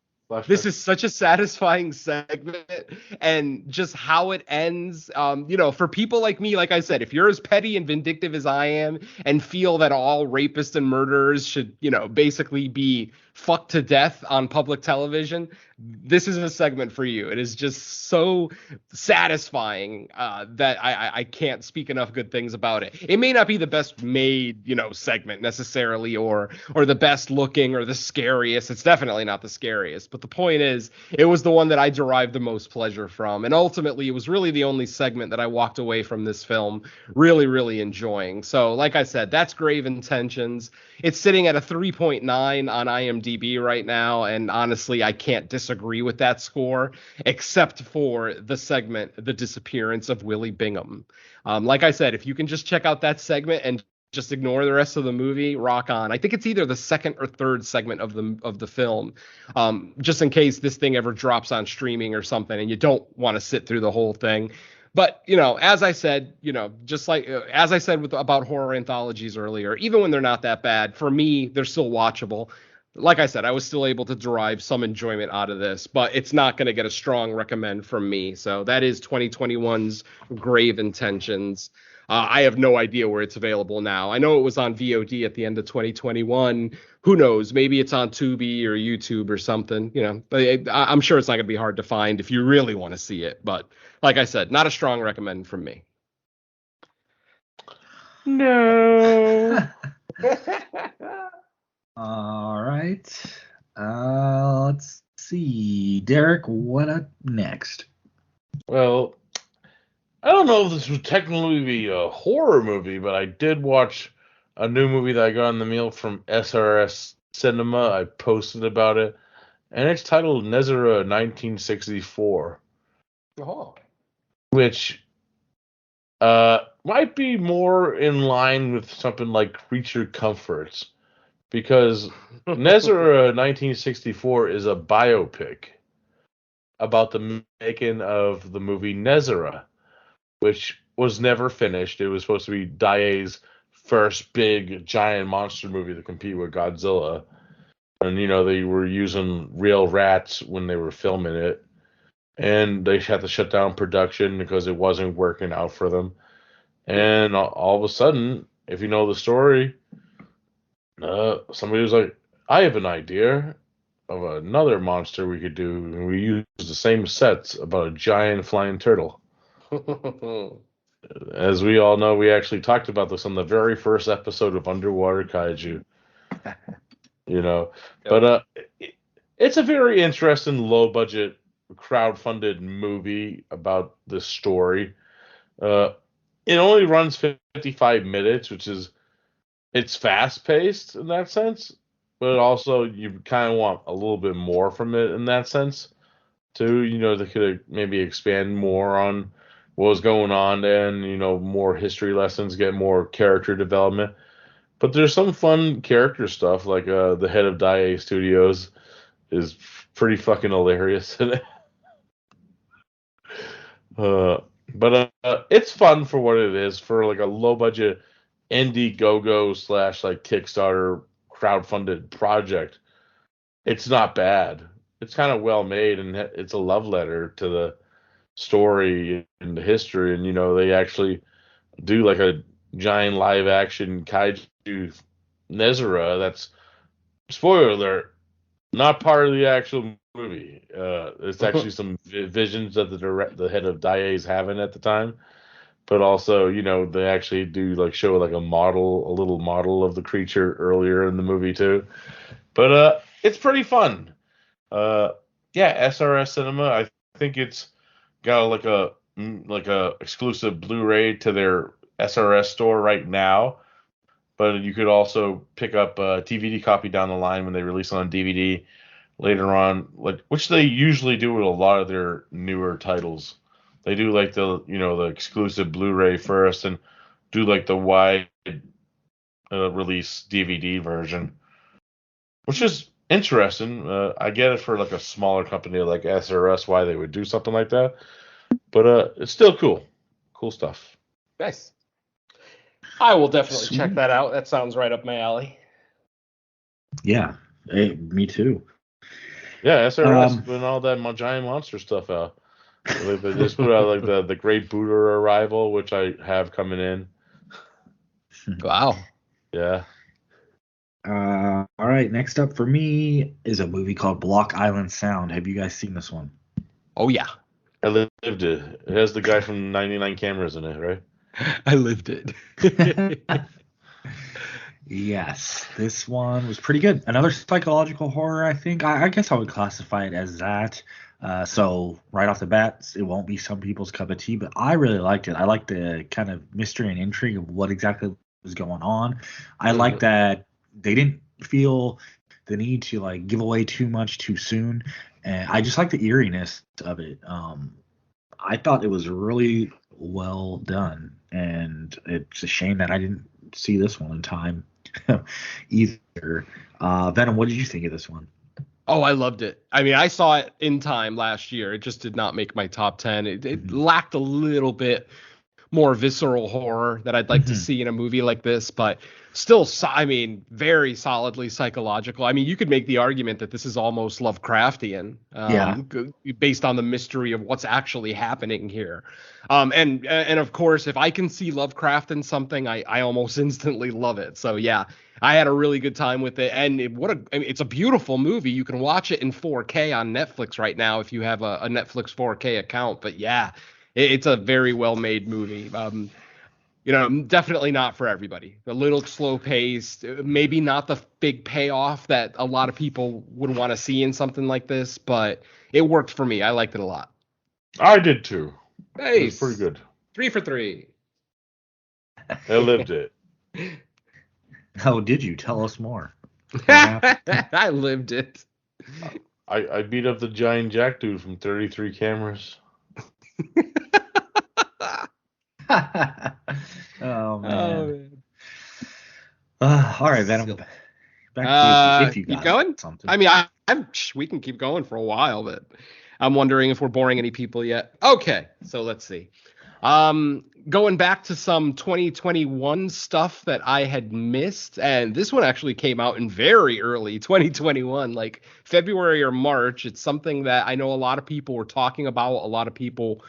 this is such a satisfying segment, and just how it ends, for people like me, like I said, if you're as petty and vindictive as I am and feel that all rapists and murderers should, basically be fucked to death on public television, this is a segment for you. It is just so satisfying that I can't speak enough good things about it. It may not be the best made, segment necessarily, or the best looking or the scariest. It's definitely not the scariest. But the point is, it was the one that I derived the most pleasure from. And ultimately, it was really the only segment that I walked away from this film really, really enjoying. So like I said, that's Grave Intentions. It's sitting at a 3.9 on IMDb right now. And honestly, I can't disagree with that score, except for the segment, The Disappearance of Willie Bingham. Like I said, if you can just check out that segment and just ignore the rest of the movie, rock on. I think it's either the second or third segment of the film, just in case this thing ever drops on streaming or something and you don't want to sit through the whole thing. But, as I said, just like as I said about horror anthologies earlier, even when they're not that bad, for me, they're still watchable. Like I said, I was still able to derive some enjoyment out of this, but it's not going to get a strong recommend from me. So that is 2021's Grave Intentions. I have no idea where it's available now. I know it was on VOD at the end of 2021. Who knows? Maybe it's on Tubi or YouTube or something, but I'm sure it's not going to be hard to find if you really want to see it. But like I said, not a strong recommend from me. No. All right. Let's see. Derek, what up next? Well, I don't know if this would technically be a horror movie, but I did watch a new movie that I got in the mail from SRS Cinema. I posted about it, and it's titled Nezera 1964. Oh. Which might be more in line with something like Creature Comforts, because Nezera 1964 is a biopic about the making of the movie Nezera, which was never finished. It was supposed to be Daiei's first big giant monster movie to compete with Godzilla. And, they were using real rats when they were filming it. And they had to shut down production because it wasn't working out for them. And all of a sudden, if you know the story, somebody was like, I have an idea of another monster we could do. And we use the same sets about a giant flying turtle. As we all know, we actually talked about this on the very first episode of Underwater Kaiju. Yep. But it's a very interesting, low-budget, crowd-funded movie about this story. It only runs 55 minutes, it's fast-paced in that sense, but also you kind of want a little bit more from it in that sense, too. They could maybe expand more on what was going on and, more history lessons, get more character development. But there's some fun character stuff, like the head of Dai Studios is pretty fucking hilarious in it. But it's fun for what it is, for like a low budget Indiegogo / like Kickstarter crowdfunded project. It's not bad. It's kind of well made, and it's a love letter to the story and the history. And they actually do like a giant live action kaiju nezera. That's, spoiler alert, not part of the actual movie. It's actually some visions that the head of Dai is having at the time. But also, they actually do like show like a little model of the creature earlier in the movie too. But it's pretty fun. Yeah, SRS Cinema. I think it's got like a exclusive Blu-ray to their SRS store right now. But you could also pick up a DVD copy down the line when they release on DVD later on, like, which they usually do with a lot of their newer titles. They do like the exclusive Blu-ray first, and do like the wide release DVD version, which is interesting. I get it for like a smaller company like SRS why they would do something like that, but it's still cool stuff. Nice. I will definitely check that out. That sounds right up my alley. Yeah, hey, me too. Yeah, SRS putting all that giant monster stuff out. They just put out like the Great Buddha Arrival, which I have coming in. Wow. Yeah. All right, next up for me is a movie called Block Island Sound. Have you guys seen this one? Oh yeah. I lived it. It has the guy from 99 Cameras in it, right? I lived it. Yes, this one was pretty good. Another psychological horror, I think. I guess I would classify it as that. So right off the bat, it won't be some people's cup of tea, but I really liked it. I liked the kind of mystery and intrigue of what exactly was going on. I like that they didn't feel the need to like give away too much too soon, and I just like the eeriness of it. I thought it was really well done, and it's a shame that I didn't see this one in time either. Venom, what did you think of this one? Oh, I loved it. I mean, I saw it in time last year. It just did not make my top 10. It lacked a little bit more visceral horror that I'd like to see in a movie like this, but still, I mean, very solidly psychological. I mean, you could make the argument that this is almost Lovecraftian, based on the mystery of what's actually happening here. And of course, if I can see Lovecraft in something, I almost instantly love it. So yeah, I had a really good time with it, and it's a beautiful movie. You can watch it in 4K on Netflix right now if you have a Netflix 4K account. But yeah, it's a very well-made movie. Definitely not for everybody. A little slow-paced, maybe not the big payoff that a lot of people would want to see in something like this, but it worked for me. I liked it a lot. I did too. Nice. It was pretty good. 3 for 3. I lived it. Oh, did you? Tell us more. I lived it. I beat up the giant jack dude from 33 Cameras. Oh man. All right, Venom. Back to you if you got keep going? something. I mean, we can keep going for a while, but I'm wondering if we're boring any people yet. Okay, so let's see. Going back to some 2021 stuff that I had missed, and this one actually came out in very early 2021, like February or March. It's something that I know a lot of people were talking about. A lot of people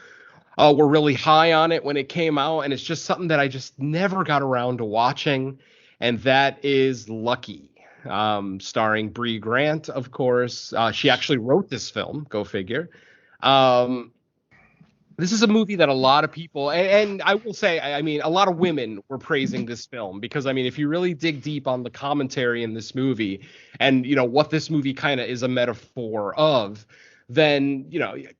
were really high on it when it came out, and it's just something that I just never got around to watching, and that is Lucky, starring Bree Grant, of course. She actually wrote this film, go figure. This is a movie that a lot of people, and I will say, I mean, a lot of women were praising this film because, I mean, if you really dig deep on the commentary in this movie and, what this movie kind of is a metaphor of, then,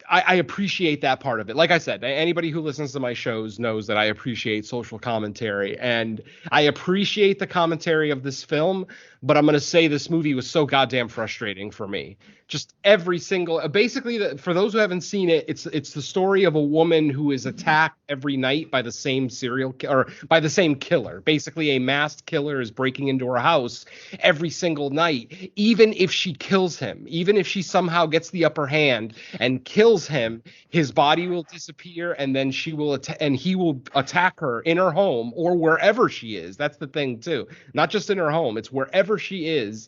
I appreciate that part of it. Like I said, anybody who listens to my shows knows that I appreciate social commentary, and I appreciate the commentary of this film, but I'm going to say this movie was so goddamn frustrating for me. Just every single, basically, for those who haven't seen it, it's the story of a woman who is attacked every night by the same by the same killer. Basically, a masked killer is breaking into her house every single night. Even if she kills him, even if she somehow gets the upper hand and kills him, his body will disappear, and then he will attack her in her home or wherever she is. That's the thing too. Not just in her home, it's wherever she is.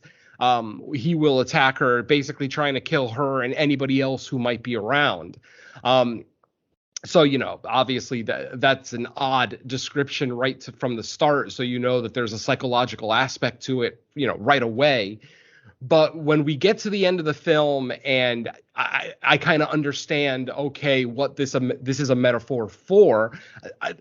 He will attack her, basically trying to kill her and anybody else who might be around. So, obviously that's an odd description from the start. So, that there's a psychological aspect to it, right away. But when we get to the end of the film and I kind of understand, okay, what this is a metaphor for,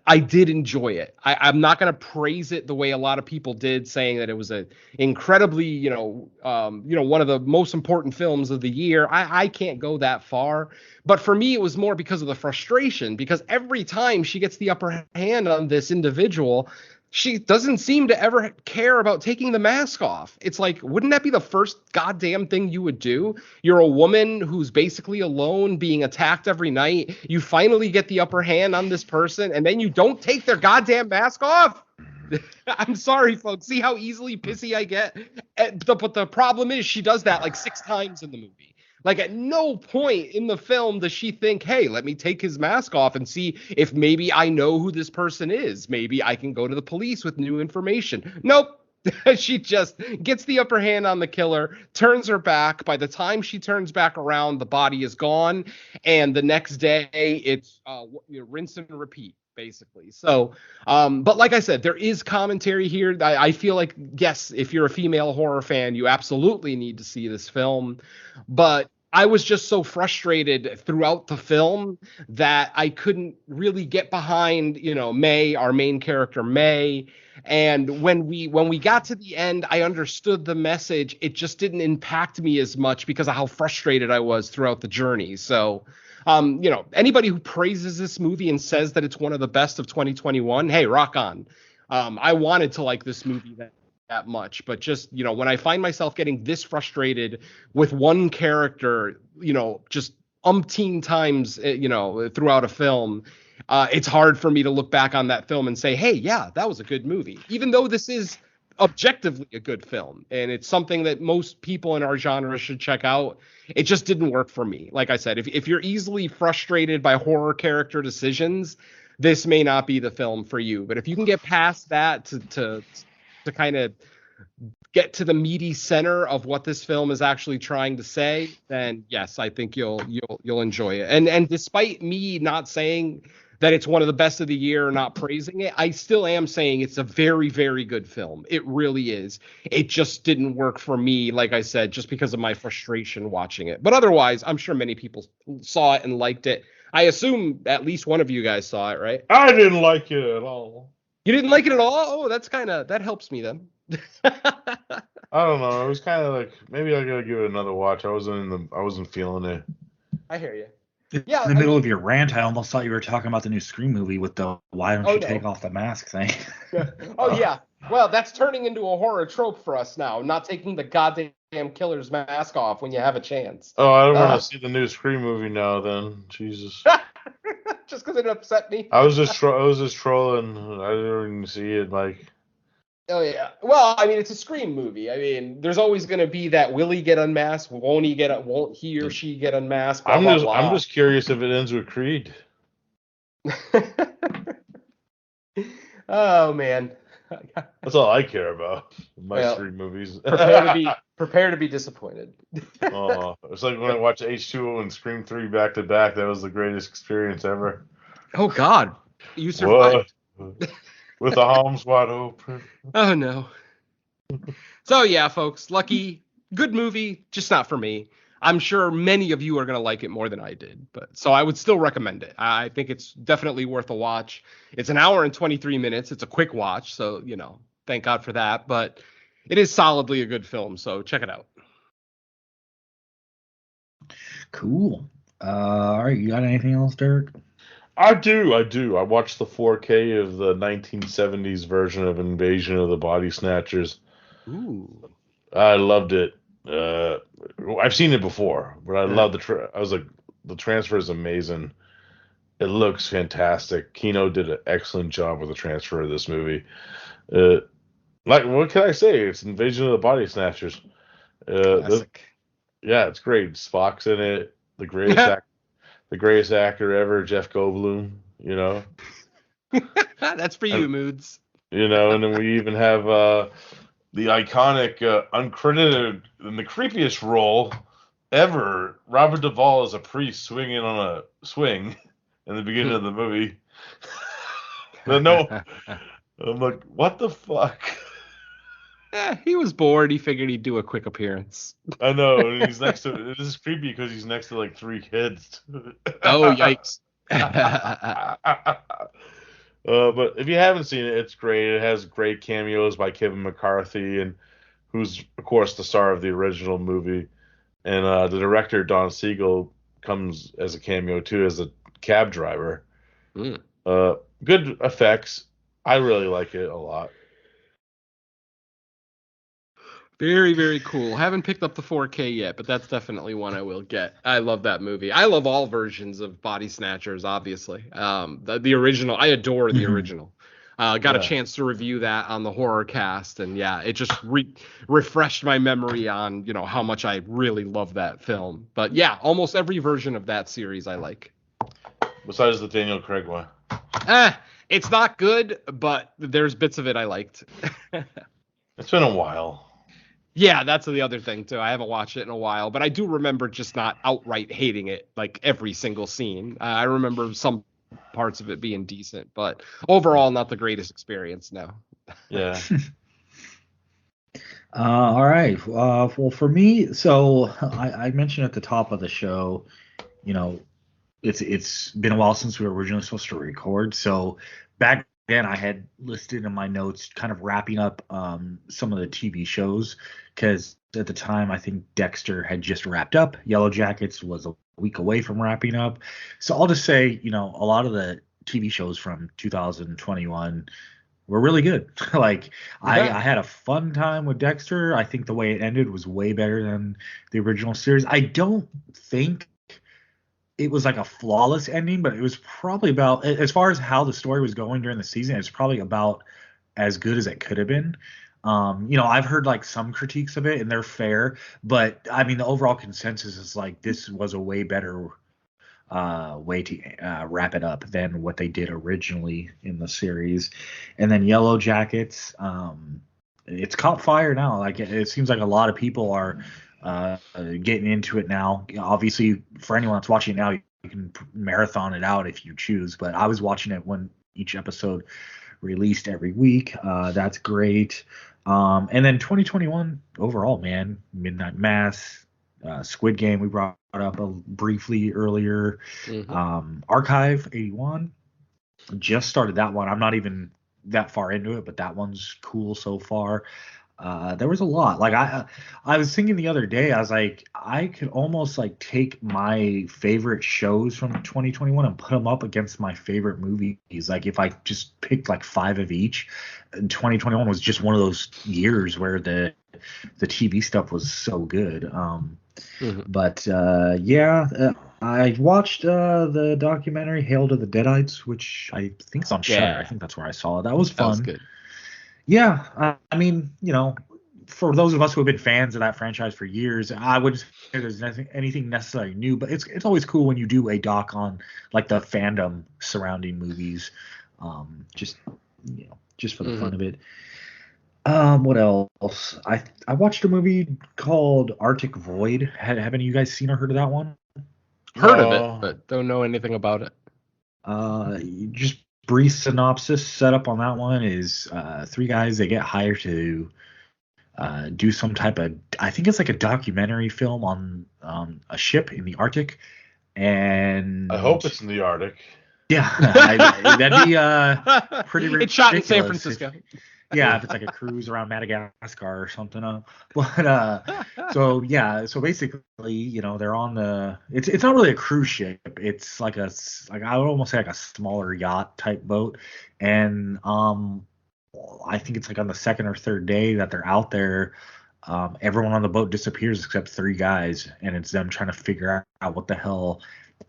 I did enjoy it. I'm not going to praise it the way a lot of people did, saying that it was a incredibly, one of the most important films of the year. I can't go that far. But for me, it was more because of the frustration, because every time she gets the upper hand on this individual, she doesn't seem to ever care about taking the mask off. It's like, wouldn't that be the first goddamn thing you would do? You're a woman who's basically alone, being attacked every night. You finally get the upper hand on this person, and then you don't take their goddamn mask off? I'm sorry, folks. See how easily pissy I get? But the problem is she does that like 6 times in the movie. Like, at no point in the film does she think, hey, let me take his mask off and see if maybe I know who this person is. Maybe I can go to the police with new information. Nope. She just gets the upper hand on the killer, turns her back. By the time she turns back around, the body is gone. And the next day, it's rinse and repeat, basically. So, but like I said, there is commentary here. I feel like, yes, if you're a female horror fan, you absolutely need to see this film. But I was just so frustrated throughout the film that I couldn't really get behind, May, our main character, May. And when we got to the end, I understood the message. It just didn't impact me as much because of how frustrated I was throughout the journey. So, anybody who praises this movie and says that it's one of the best of 2021, hey, rock on. I wanted to like this movie that much, but just, when I find myself getting this frustrated with one character, just umpteen times, throughout a film, it's hard for me to look back on that film and say, hey, yeah, that was a good movie, even though this is objectively a good film and it's something that most people in our genre should check out. It just didn't work for me. Like I said, if you're easily frustrated by horror character decisions, this may not be the film for you. But if you can get past that to kind of get to the meaty center of what this film is actually trying to say, then yes, I think you'll enjoy it. And despite me not saying that it's one of the best of the year or not praising it, I still am saying it's a very, very good film. It really is. It just didn't work for me, like I said, just because of my frustration watching it. But otherwise, I'm sure many people saw it and liked it. I assume at least one of you guys saw it, right? I didn't like it at all. You didn't like it at all? Oh, that helps me then. I don't know. It was kind of like, maybe I gotta give it another watch. I wasn't feeling it. I hear you. Yeah, in the middle of your rant, I almost thought you were talking about the new Scream movie with the "why don't you take off the mask" thing. Oh yeah. Well, that's turning into a horror trope for us now. Not taking the goddamn killer's mask off when you have a chance. Oh, I don't want to see the new Scream movie now. Then Jesus. Just because it upset me. I was just trolling. I didn't even see it. Like. Oh yeah. Well, I mean, it's a Scream movie. I mean, there's always going to be that. Will he get unmasked? Won't he or she get unmasked? Blah, I'm just curious if it ends with Creed. Oh man. That's all I care about. Scream movies. prepare to be disappointed. Oh, it's like when I watched H2O and Scream 3 back to back. That was the greatest experience ever. Oh God, you survived. With the arms wide open. Oh no. So yeah, folks, Lucky, good movie, just not for me. I'm sure many of you are going to like it more than I did, but so I would still recommend it. I think it's definitely worth a watch. It's an hour and 23 minutes. It's a quick watch, so, thank God for that, but it is solidly a good film, so check it out. Cool. All right, you got anything else, Derek? I do. I watched the 4K of the 1970s version of Invasion of the Body Snatchers. Ooh. I loved it. I've seen it before, but I Yeah. love I was like, the transfer is amazing. It looks fantastic. Kino did an excellent job with the transfer of this movie. Uh, like, what can I say? It's Invasion of the Body Snatchers. Classic. Yeah, it's great. Spock's in it. The greatest actor ever, Jeff Goldblum. That's for you, And Moods. and then we even have the iconic, uncredited, in the creepiest role ever, Robert Duvall as a priest swinging on a swing in the beginning of the movie. No, I'm like, what the fuck? He was bored. He figured he'd do a quick appearance. I know, and he's next to. This is creepy because he's next to like 3 kids. Oh, yikes. But if you haven't seen it, it's great. It has great cameos by Kevin McCarthy, and who's of course the star of the original movie, and the director Don Siegel comes as a cameo too, as a cab driver. Mm. Good effects. I really like it a lot. Very, very cool. Haven't picked up the 4K yet, but that's definitely one I will get. I love that movie. I love all versions of Body Snatchers, obviously. The original, I adore the original. Got a chance to review that on the horror cast, and yeah, it just refreshed my memory on how much I really love that film. But yeah, almost every version of that series I like. Besides the Daniel Craig one. It's not good, but there's bits of it I liked. It's been a while. Yeah, that's the other thing too. I haven't watched it in a while, but I do remember just not outright hating it, like every single scene. I remember some parts of it being decent, but overall not the greatest experience. No. Yeah. All right. Well, for me, so I mentioned at the top of the show, it's been a while since we were originally supposed to record. So back then I had listed in my notes kind of wrapping up some of the TV shows, because at the time I think Dexter had just wrapped up. Yellow Jackets was a week away from wrapping up. So I'll just say, a lot of the TV shows from 2021 were really good. I had a fun time with Dexter. I think the way it ended was way better than the original series. I don't think it was like a flawless ending, but it was probably about, as far as how the story was going during the season, it's probably about as good as it could have been. I've heard like some critiques of it, and they're fair, but I mean the overall consensus is like this was a way better way to wrap it up than what they did originally in the series. And then Yellow Jackets, it's caught fire now. Like it seems like a lot of people are getting into it now. Obviously, for anyone that's watching it now, you can marathon it out if you choose. But I was watching it when each episode released every week. That's great. And then 2021 overall, man, Midnight Mass, Squid Game we brought up briefly earlier. Archive 81, just started that one. I'm not even that far into it, but that one's cool so far. There was a lot. Like I was thinking the other day, I was like, I could almost like take my favorite shows from 2021 and put them up against my favorite movies. Like if I just picked like 5 of each, 2021 was just one of those years where the TV stuff was so good. But I watched the documentary Hail to the Deadites, which I think is on Shudder. I think that's where I saw it. That was fun. That was good. Yeah, I mean, for those of us who have been fans of that franchise for years, I would say there's anything necessarily new, but it's always cool when you do a doc on like the fandom surrounding movies, just for the fun of it. What else? I watched a movie called Arctic Void. Have any of you guys seen or heard of that one? Heard of it, but don't know anything about it. Just brief synopsis setup on that one is 3 guys, they get hired to do some type of, I think it's like a documentary film on a ship in the Arctic, and I hope it's in the Arctic. Yeah, that'd be pretty ridiculous. It's shot in San Francisco. If it's like a cruise around Madagascar or something. But so basically, they're on the. It's not really a cruise ship. It's like I would almost say like a smaller yacht type boat, and I think it's like on the second or third day that they're out there. Everyone on the boat disappears except 3 guys, and it's them trying to figure out what the hell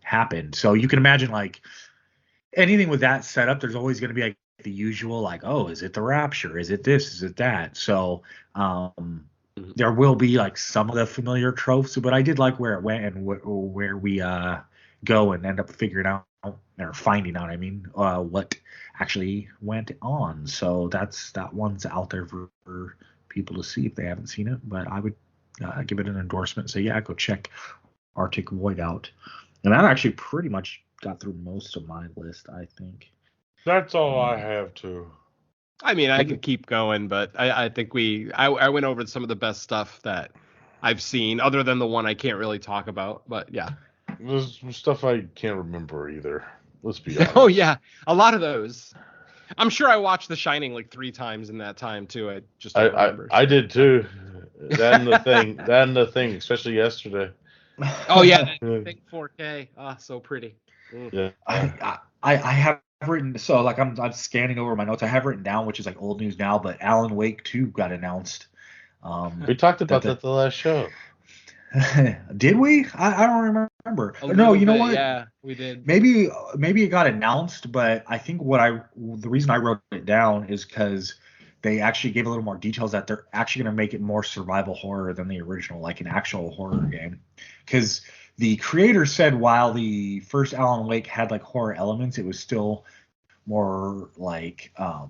happened. So you can imagine like anything with that setup, there's always going to be like the usual, like, oh, is it the rapture? Is it this? Is it that? So there will be like some of the familiar tropes, but I did like where it went and where we go and end up figuring out or finding out, what actually went on. So that one's out there for people to see if they haven't seen it. But I would give it an endorsement and say, yeah, go check Arctic Void out. And that actually pretty much got through most of my list, I think. That's all I have to. I mean, I could keep going, but I think I went over some of the best stuff that I've seen, other than the one I can't really talk about. But yeah, There's stuff I can't remember either. Let's be honest. Oh yeah, a lot of those. I'm sure I watched The Shining like 3 times in that time too. I just don't remember. I did too. That and the thing, especially yesterday. Oh yeah, that thing 4K. Ah, so pretty. Yeah. I have written, so like I'm scanning over my notes. I have written down, which is like old news now, but Alan Wake 2 got announced. We talked about that the last show. Did we? I don't remember. No, you know what? Yeah, we did. Maybe it got announced, but I think the reason I wrote it down is because they actually gave a little more details that they're actually going to make it more survival horror than the original, like an actual horror game. Because the creator said while the first Alan Wake had like horror elements, it was still more like I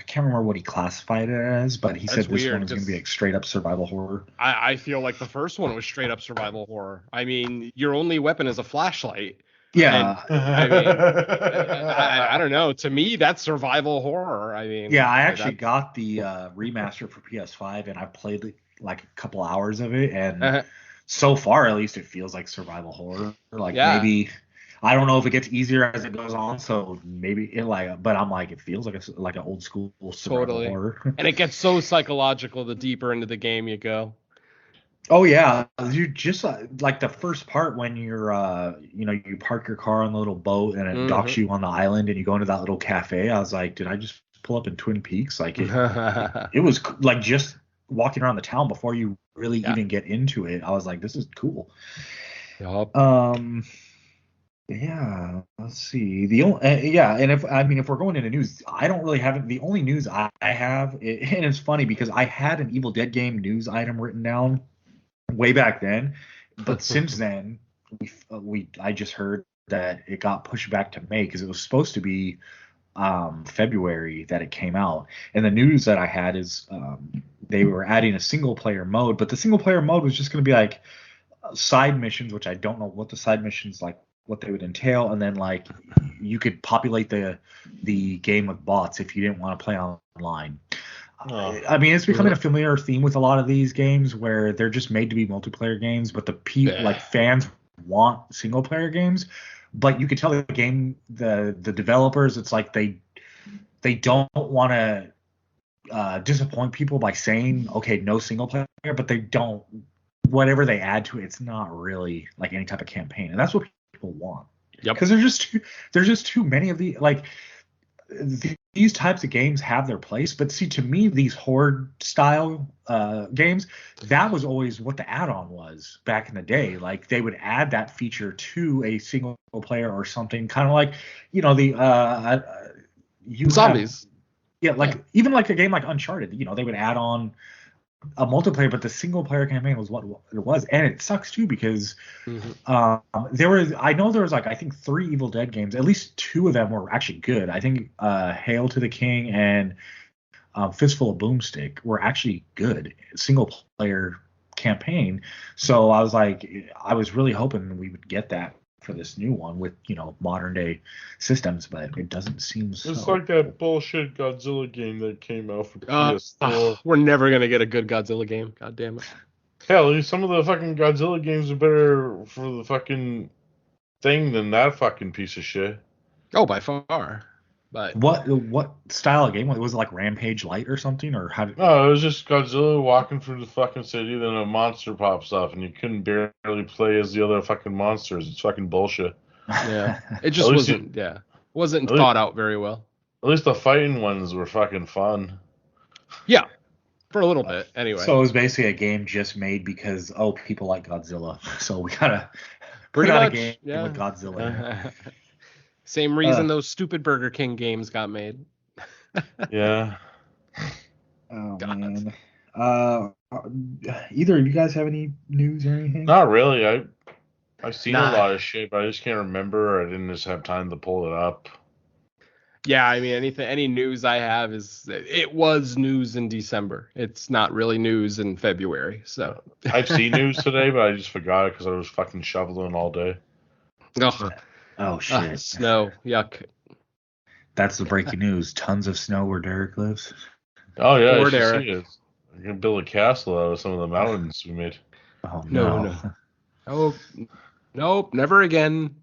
can't remember what he classified it as, but he said this one was going to be like straight up survival horror. I feel like the first one was straight up survival horror. I mean, your only weapon is a flashlight. Yeah. And, I mean, I don't know. To me, that's survival horror. I mean, yeah, I actually got the remaster for PS5, and I played like a couple hours of it, and so far, at least, it feels like survival horror. Like maybe I don't know if it gets easier as it goes on, so maybe but I'm like, it feels like an old school survival horror. And it gets so psychological the deeper into the game you go. Oh yeah, you just like the first part when you're you park your car on the little boat and it docks you on the island and you go into that little cafe. I was like, did I just pull up in Twin Peaks? Like it was like just walking around the town before you really even get into it. I was like, this is cool. Yep. Yeah, let's see. And if we're going into news, I don't really have it. The only news I have, and it's funny because I had an Evil Dead game news item written down way back then, but since then I just heard that it got pushed back to May because it was supposed to be February that it came out. And the news that I had is they were adding a single player mode, but the single player mode was just going to be like side missions, which I don't know what the side missions like, what they would entail, and then like you could populate the game with bots if you didn't want to play online. I mean, it's becoming a familiar theme with a lot of these games where they're just made to be multiplayer games, but like fans want single player games. But you could tell the developers, it's like they don't want to disappoint people by saying, okay, no single player, but they don't. Whatever they add to it, it's not really like any type of campaign, and that's what people want. Yep. Because there's just too many of these types of games have their place, but see, to me, these horde style games, that was always what the add-on was back in the day. Like they would add that feature to a single player or something, kind of like zombies. Even like a game like Uncharted, they would add on a multiplayer, but the single player campaign was what it was, and it sucks too because there was like I think 3 Evil Dead games, at least 2 of them were actually good. I think Hail to the King and Fistful of Boomstick were actually good single player campaign. So I was really hoping we would get that for this new one with modern day systems, but it doesn't seem so. It's like that bullshit Godzilla game that came out for PS4. We're never gonna get a good Godzilla game. God damn it. Hell, some of the fucking Godzilla games are better for the fucking thing than that fucking piece of shit. Oh, by far. But What style of game was it? Was it like Rampage Light or something, or how did? No, it was just Godzilla walking through the fucking city, then a monster pops up, and you couldn't barely play as the other fucking monsters. It's fucking bullshit. yeah, it just wasn't thought out very well. At least the fighting ones were fucking fun. Yeah, for a little bit anyway. So it was basically a game just made because people like Godzilla, so we gotta Pretty put out much, a game yeah. with Godzilla. Same reason those stupid Burger King games got made. Yeah. Oh God. man. Either of you guys have any news or anything? Not really. I've seen Nah. a lot of shit, but I just can't remember. I didn't just have time to pull it up. Yeah, I mean, any news I have it was news in December. It's not really news in February. So I've seen news today, but I just forgot it because I was fucking shoveling all day. Ugh. Oh shit. Snow, yuck. That's the breaking news. Tons of snow where Derek lives. Oh yeah, Poor I should Derek. see it. I'm gonna build a castle out of some of the mountains we made. Oh No. Oh, nope, never again.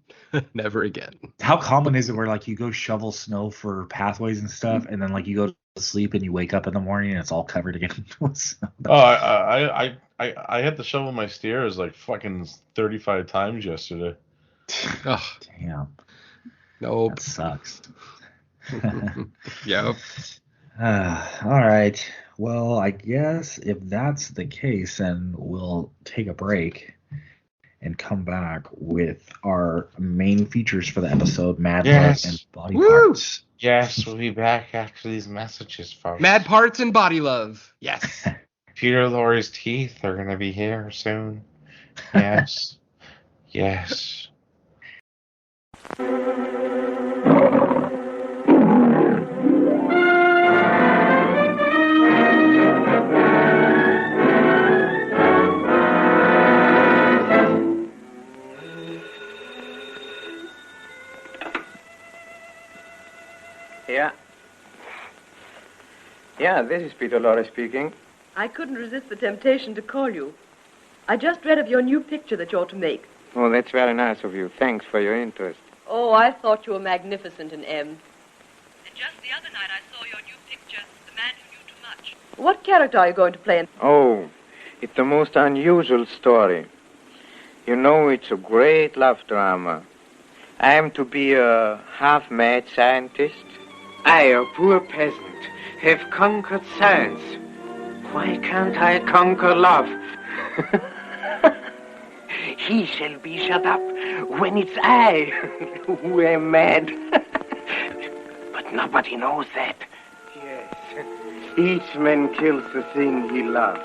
Never again. How common is it where like you go shovel snow for pathways and stuff, and then like you go to sleep and you wake up in the morning and it's all covered again with snow? Oh, I had to shovel my stairs like fucking 35 times yesterday. Ugh, Damn, nope. that sucks. Yep. All right. Well, I guess if that's the case, then we'll take a break and come back with our main features for the episode, Mad Yes. Love and Body Woo! Parts. Yes, we'll be back after these messages, folks. Mad parts and body love. Yes. Peter Lorre's teeth are gonna be here soon. Yes. Yes. Yeah. Yeah, this is Peter Lorre speaking. I couldn't resist the temptation to call you. I just read of your new picture that you're to make. Oh, that's very nice of you. Thanks for your interest. Oh, I thought you were magnificent in M. And just the other night I saw your new picture, The Man Who Knew Too Much. What character are you going to play in? Oh, it's the most unusual story. You know, it's a great love drama. I am to be a half-mad scientist. I, a poor peasant, have conquered science. Why can't I conquer love? He shall be shut up when it's I who am mad. But nobody knows that. Yes, each man kills the thing he loves.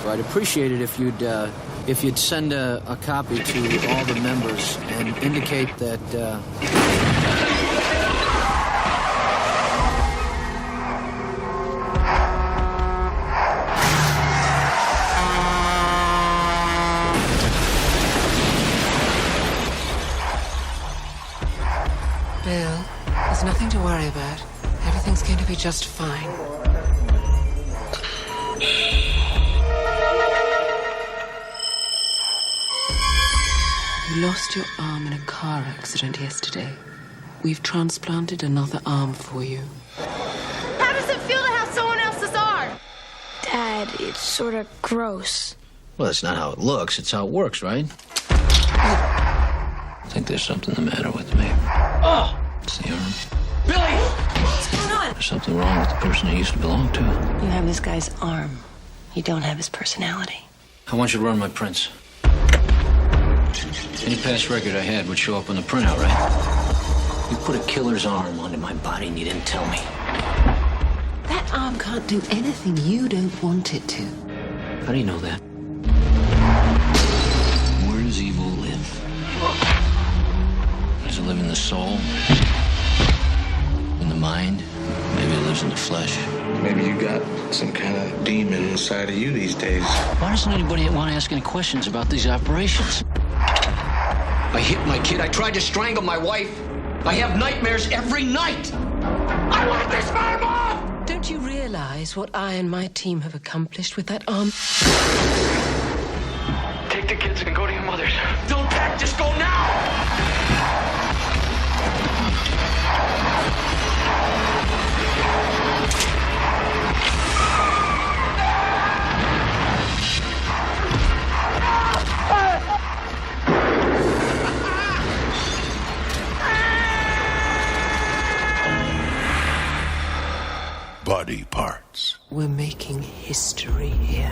I'd appreciate it if you'd send a copy to all the members and indicate that Bill, there's nothing to worry about. Everything's going to be just fine. You lost your arm in a car accident yesterday. We've transplanted another arm for you. How does it feel to have someone else's arm? Dad, it's sort of gross. well, that's not how it looks. It's how it works, right? I think there's something the matter with me. Oh! It's the arm. Billy! What's going on? There's something wrong with the person I used to belong to. You have this guy's arm. You don't have his personality. I want you to run my prints. Any past record I had would show up on the printout, right? You put a killer's arm onto my body and you didn't tell me. That arm can't do anything you don't want it to. How do you know that? Where does evil live? Does it live in the soul? In the mind? Maybe it lives in the flesh. Maybe you got some kind of demon inside of you these days. Why doesn't anybody want to ask any questions about these operations? I hit my kid. I tried to strangle my wife. I have nightmares every night. I want this farm off! Don't you realize what I and my team have accomplished with that arm? Take the kids and go to your mother's. Don't act, just go now! Body parts. We're making history here.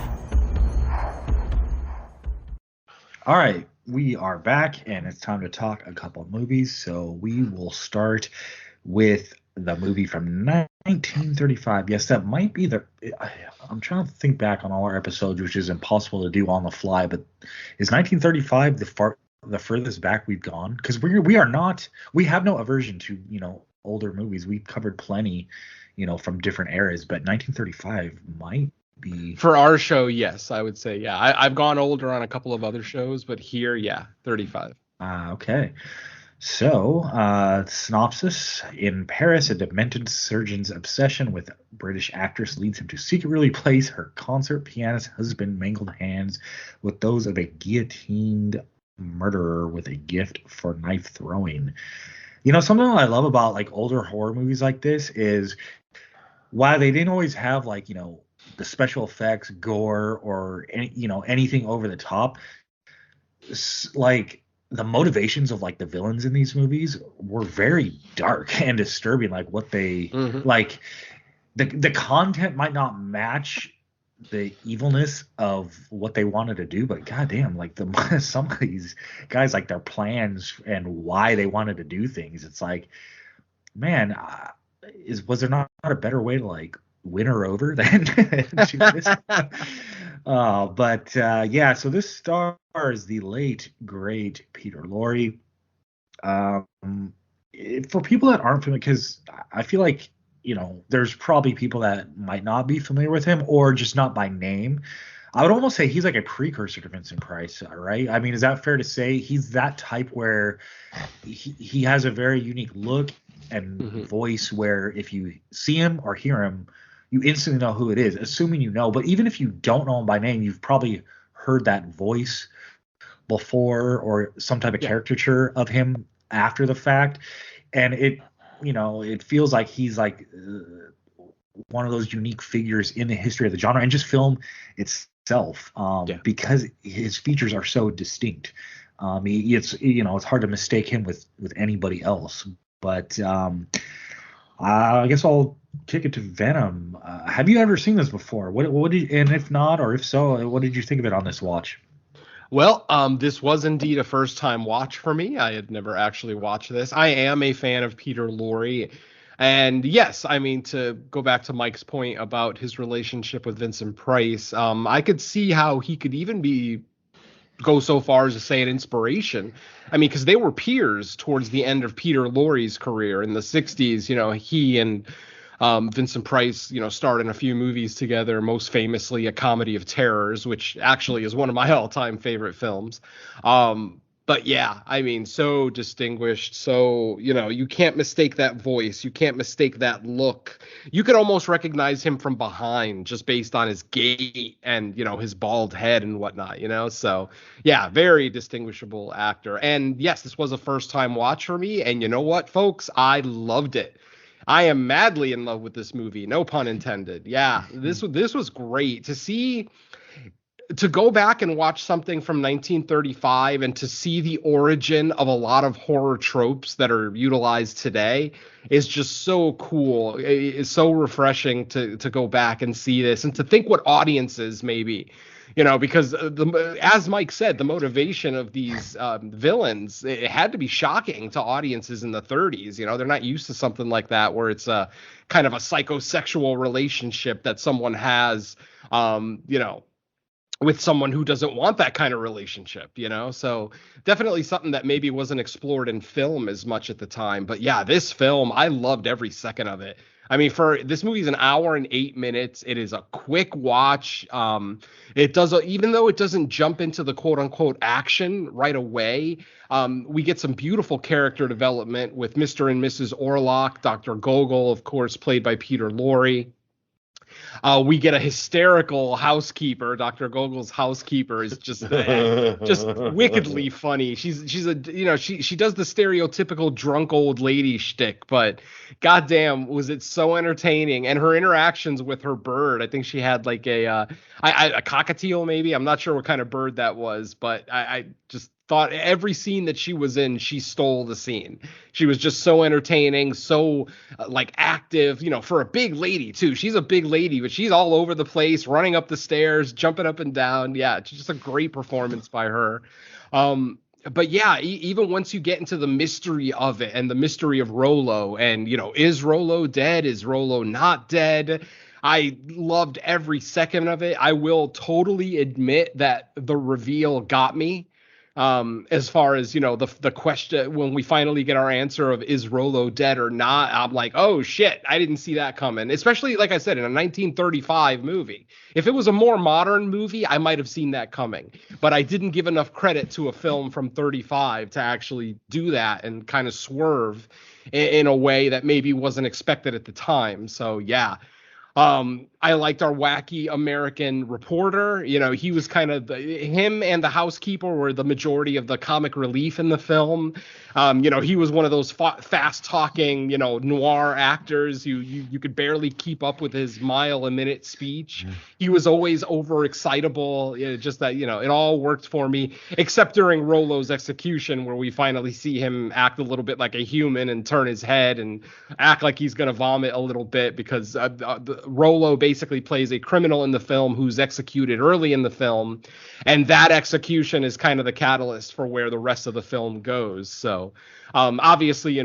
All right, we are back, and it's time to talk a couple of movies. So we will start with the movie from 1935. Yes, that might be I'm trying to think back on all our episodes, which is impossible to do on the fly. But is 1935 the furthest back we've gone? Because we have no aversion to older movies. We've covered plenty, from different eras, but 1935 might be For our show, yes, I would say, yeah. I've gone older on a couple of other shows, but here, yeah, 35. Okay. So, synopsis. In Paris, a demented surgeon's obsession with British actress leads him to secretly place her concert pianist husband mangled hands with those of a guillotined murderer with a gift for knife throwing. Something I love about like older horror movies like this is while they didn't always have the special effects, gore, or anything over the top, like the motivations of like the villains in these movies were very dark and disturbing. Like what they like, the content might not match the evilness of what they wanted to do, but goddamn, like some of these guys, like their plans and why they wanted to do things. It's like, man, was there not a better way to like win her over than do this? Yeah, so this stars the late great Peter Lorre. For people that aren't familiar, because I feel like there's probably people that might not be familiar with him or just not by name. I would almost say he's like a precursor to Vincent Price, right? I mean, is that fair to say? He's that type where he has a very unique look and voice where if you see him or hear him, you instantly know who it is, assuming you know. But even if you don't know him by name, you've probably heard that voice before or some type of caricature of him after the fact. And it feels like he's like one of those unique figures in the history of the genre and just film itself, because his features are so distinct. It's hard to mistake him with anybody else. But I guess I'll kick it to Venom. Have you ever seen this before? What did, and if not, or if so, what did you think of it on this watch? Well, this was indeed a first-time watch for me. I had never actually watched this. I am a fan of Peter Lorre. And yes, I mean, to go back to Mike's point about his relationship with Vincent Price, I could see how he could even go so far as to say an inspiration. I mean, because they were peers towards the end of Peter Lorre's career in the 60s. He and Vincent Price, starred in a few movies together, most famously A Comedy of Terrors, which actually is one of my all-time favorite films. But yeah, I mean, so distinguished. So, you can't mistake that voice. You can't mistake that look. You could almost recognize him from behind just based on his gait and, his bald head and whatnot, So, yeah, very distinguishable actor. And yes, this was a first-time watch for me. And you know what, folks? I loved it. I am madly in love with this movie. No pun intended. Yeah, this was great to see. to go back and watch something from 1935 and to see the origin of a lot of horror tropes that are utilized today is just so cool. It's so refreshing to go back and see this and to think what audiences maybe, because as Mike said, the motivation of these villains, it had to be shocking to audiences in the 30s. They're not used to something like that where it's a kind of a psychosexual relationship that someone has, with someone who doesn't want that kind of relationship, so definitely something that maybe wasn't explored in film as much at the time. But yeah, this film, I loved every second of it. I mean, for this movie's an hour and 8 minutes. It is a quick watch. It does, even though it doesn't jump into the quote unquote action right away. We get some beautiful character development with Mr. and Mrs. Orlock, Dr. Gogol, of course, played by Peter Lorre. We get a hysterical housekeeper. Dr. Gogol's housekeeper is just wickedly funny. She's she does the stereotypical drunk old lady shtick, but goddamn, was it so entertaining. And her interactions with her bird, I think she had like a cockatiel, maybe. I'm not sure what kind of bird that was, but I just thought every scene that she was in, she stole the scene. She was just so entertaining, so active, for a big lady too. She's a big lady, but she's all over the place, running up the stairs, jumping up and down. Yeah, it's just a great performance by her. But yeah, even once you get into the mystery of it and the mystery of Rollo and, is Rollo dead? Is Rollo not dead? I loved every second of it. I will totally admit that the reveal got me. As far as, the question, when we finally get our answer of is Rollo dead or not, I'm like, oh shit, I didn't see that coming. Especially, like I said, in a 1935 movie. If it was a more modern movie, I might have seen that coming. But I didn't give enough credit to a film from 35 to actually do that and kind of swerve in a way that maybe wasn't expected at the time. So yeah. I liked our wacky American reporter. He was kind of him and the housekeeper were the majority of the comic relief in the film. He was one of those fast talking, noir actors. You could barely keep up with his mile-a-minute speech. He was always overexcitable. Just that, it all worked for me, except during Rollo's execution, where we finally see him act a little bit like a human and turn his head and act like he's going to vomit a little bit because Rollo basically plays a criminal in the film who's executed early in the film, and that execution is kind of the catalyst for where the rest of the film goes. So obviously,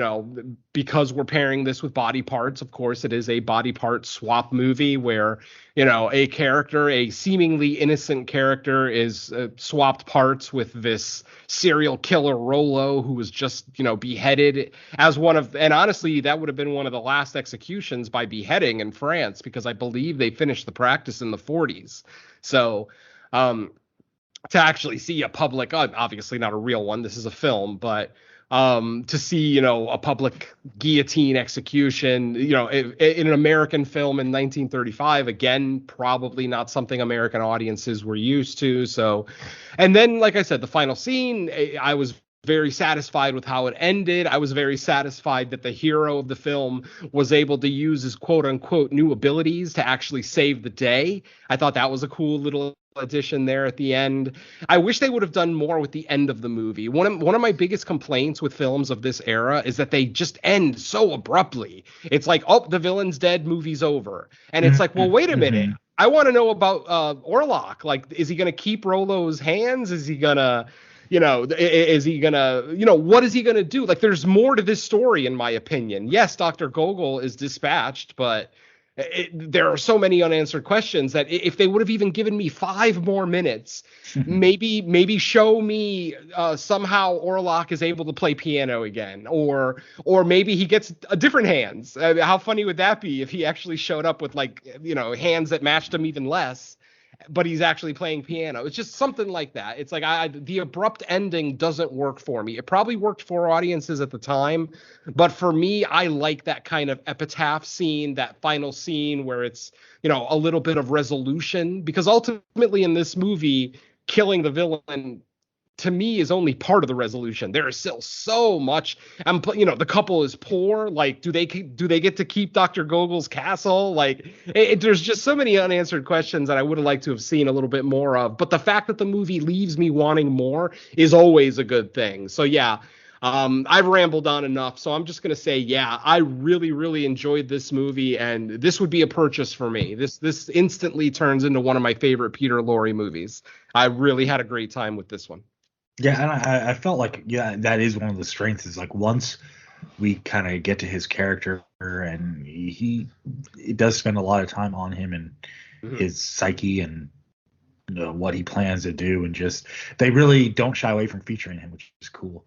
because we're pairing this with body parts, of course it is a body part swap movie where a character, a seemingly innocent character, is swapped parts with this serial killer Rollo, who was just beheaded as one of, and honestly that would have been one of the last executions by beheading in France, because I believe they finished the practice in the 40s. So to actually see a public, obviously not a real one, this is a film, but to see, a public guillotine execution, in an American film in 1935, again, probably not something American audiences were used to. So, and then, like I said, the final scene, I was very satisfied with how it ended. I was very satisfied that the hero of the film was able to use his quote unquote new abilities to actually save the day. I thought that was a cool little addition there at the end. I wish they would have done more with the end of the movie. One of my biggest complaints with films of this era is that they just end so abruptly. It's like, oh, the villain's dead, movie's over. And it's like, well, wait a minute. I want to know about Orlock. Like, is he going to keep Rollo's hands? Is he going to, is he going to, what is he going to do? Like, there's more to this story, in my opinion. Yes, Dr. Gogol is dispatched, but there are so many unanswered questions that if they would have even given me 5 more minutes, maybe show me somehow Orlock is able to play piano again, or maybe he gets a different hands. How funny would that be if he actually showed up with hands that matched him even less, but he's actually playing piano? It's just something like that. It's like the abrupt ending doesn't work for me. It probably worked for audiences at the time, but for me, I like that kind of epitaph scene, that final scene where it's, a little bit of resolution, because ultimately in this movie, killing the villain to me is only part of the resolution. There is still so much. The couple is poor. Like, do they get to keep Dr. Gogol's castle? Like, there's just so many unanswered questions that I would have liked to have seen a little bit more of. But the fact that the movie leaves me wanting more is always a good thing. So yeah, I've rambled on enough. So I'm just gonna say, yeah, I really, really enjoyed this movie, and this would be a purchase for me. This instantly turns into one of my favorite Peter Lorre movies. I really had a great time with this one. Yeah, and I felt like, yeah, that is one of the strengths, is like once we kind of get to his character, and he does spend a lot of time on him and his psyche and what he plans to do, and just they really don't shy away from featuring him, which is cool.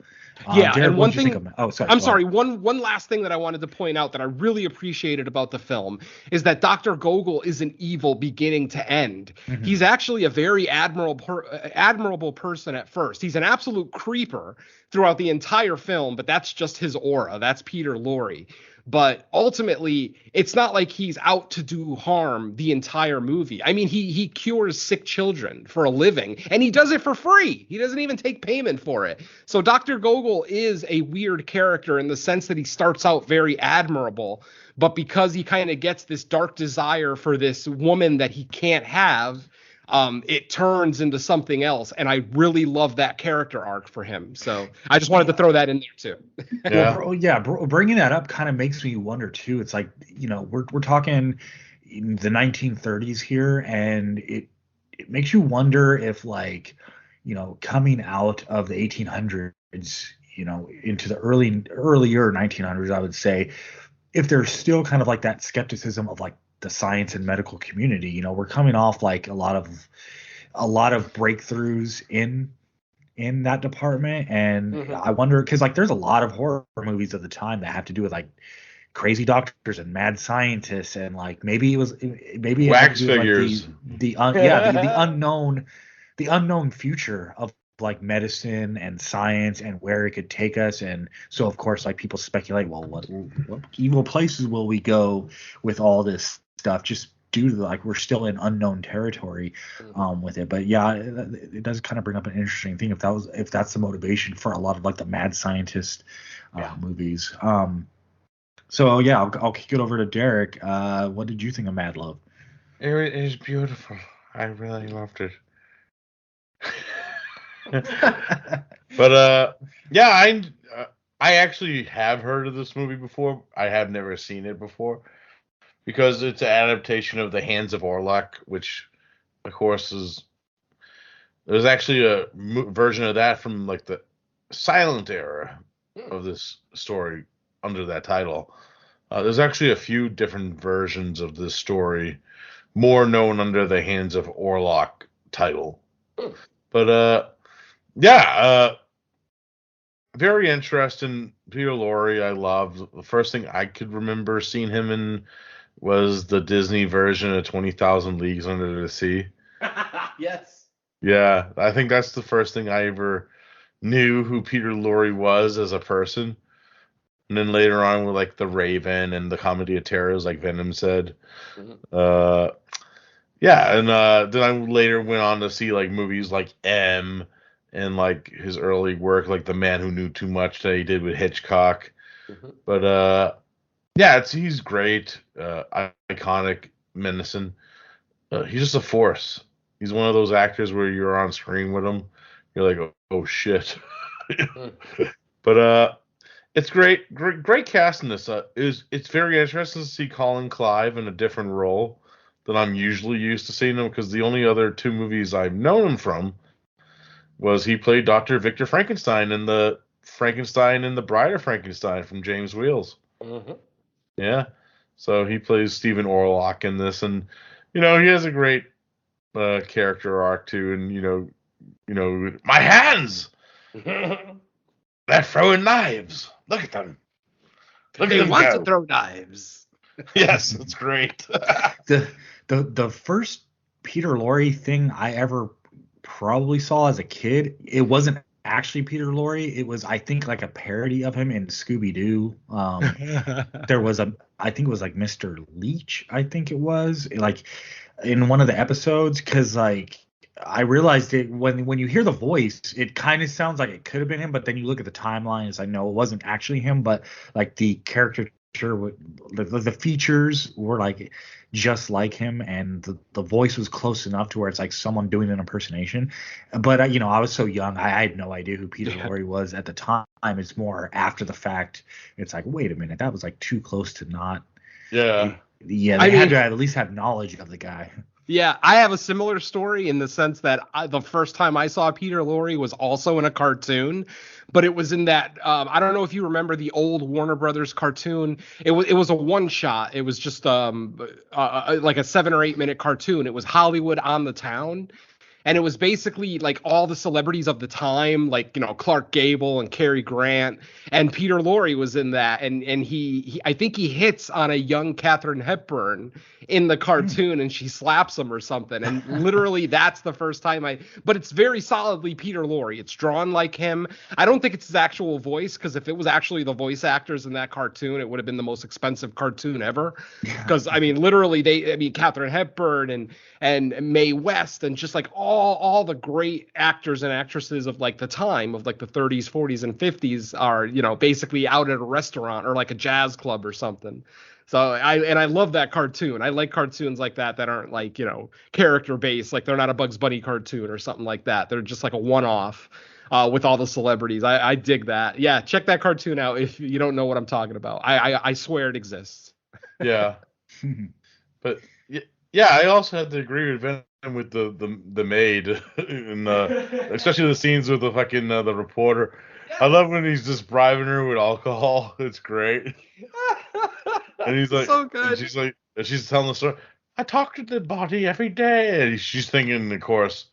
Yeah, Jared, and one thing. Sorry. One last thing that I wanted to point out that I really appreciated about the film is that Dr. Gogol isn't evil beginning to end. Mm-hmm. He's actually a very admirable person at first. He's an absolute creeper throughout the entire film, but that's just his aura. That's Peter Lorre. But ultimately, it's not like he's out to do harm the entire movie. I mean, he cures sick children for a living, and he does it for free. He doesn't even take payment for it. So Dr. Gogol is a weird character in the sense that he starts out very admirable, but because he kind of gets this dark desire for this woman that he can't have, it turns into something else, and I really love that character arc for him. So I just wanted to throw that in there too. Yeah, bringing that up kind of makes me wonder too. It's like, we're talking in the 1930s here, and it makes you wonder if, like, coming out of the 1800s, into the earlier 1900s, I would say, if there's still kind of like that skepticism of like the science and medical community. We're coming off like a lot of breakthroughs in that department, and I wonder, because like there's a lot of horror movies of the time that have to do with like crazy doctors and mad scientists, and like maybe wax figures, like the unknown future of like medicine and science and where it could take us. And so of course, like, people speculate, well, what evil places will we go with all this stuff, just due to like we're still in unknown territory with it. But yeah, it does kind of bring up an interesting thing, if that's the motivation for a lot of like the mad scientist movies. So yeah, I'll kick it over to Derek. What did you think of Mad Love? It is beautiful. I really loved it. But yeah, I actually have heard of this movie before. I have never seen it before, because it's an adaptation of The Hands of Orlok, which, of course, there's actually a version of that from like the silent era of this story under that title. There's actually a few different versions of this story, more known under the Hands of Orlok title. But very interesting. Peter Lorre, I love. The first thing I could remember seeing him in was the Disney version of 20,000 Leagues Under the Sea. Yes. Yeah, I think that's the first thing I ever knew who Peter Lorre was as a person. And then later on with like The Raven and the Comedy of Terrors, like Venom said. Then I later went on to see like movies like M, and like his early work, like The Man Who Knew Too Much that he did with Hitchcock. But he's great, iconic, menacing. He's just a force. He's one of those actors where you're on screen with him, you're like, oh shit. But it's great cast in this. It's very interesting to see Colin Clive in a different role than I'm usually used to seeing him, because the only other two movies I've known him from was he played Dr. Victor Frankenstein in the Frankenstein and the Bride of Frankenstein from James Wheels. Yeah, so he plays Stephen Orlock in this, and he has a great character arc too. And my hands, they're throwing knives. Look at them. They want to throw knives. Yes, it's great. The first Peter Lorre thing I ever probably saw as a kid, it wasn't actually Peter Lorre. It was, I think, like a parody of him in Scooby-Doo. There was I think it was like Mr. Leach, I think it was, like in one of the episodes, because like I realized it when you hear the voice, it kind of sounds like it could have been him, but then you look at the timeline, it's like no, it wasn't actually him, but like the caricature, the features were like just like him, and the voice was close enough to where it's like someone doing an impersonation. But I was so young, I had no idea who Peter Lorre was at the time. It's more after the fact. It's like, wait a minute, that was like too close to not. Yeah. Yeah, they had to at least have knowledge of the guy. Yeah, I have a similar story in the sense that the first time I saw Peter Lorre was also in a cartoon, but it was in that I don't know if you remember the old Warner Brothers cartoon. It was a one shot. It was just like a 7 or 8 minute cartoon. It was Hollywood on the Town. And it was basically like all the celebrities of the time, like, Clark Gable and Cary Grant, and Peter Lorre was in that. And he I think he hits on a young Katharine Hepburn in the cartoon, and she slaps him or something. And literally that's the first time but it's very solidly Peter Lorre. It's drawn like him. I don't think it's his actual voice, because if it was actually the voice actors in that cartoon, it would have been the most expensive cartoon ever. Because literally Katharine Hepburn and Mae West, and just like all the great actors and actresses of like the time of like the 30s, 40s, and 50s are, basically out at a restaurant or like a jazz club or something. So I love that cartoon. I like cartoons like that aren't like, character based, like they're not a Bugs Bunny cartoon or something like that. They're just like a one-off with all the celebrities. I dig that. Yeah, check that cartoon out if you don't know what I'm talking about. I swear it exists. Yeah. But yeah, I also had to agree with Venom with the maid, and especially the scenes with the fucking the reporter. I love when he's just bribing her with alcohol. It's great. And he's like, so good. And she's telling the story. I talk to the body every day. And she's thinking, of course,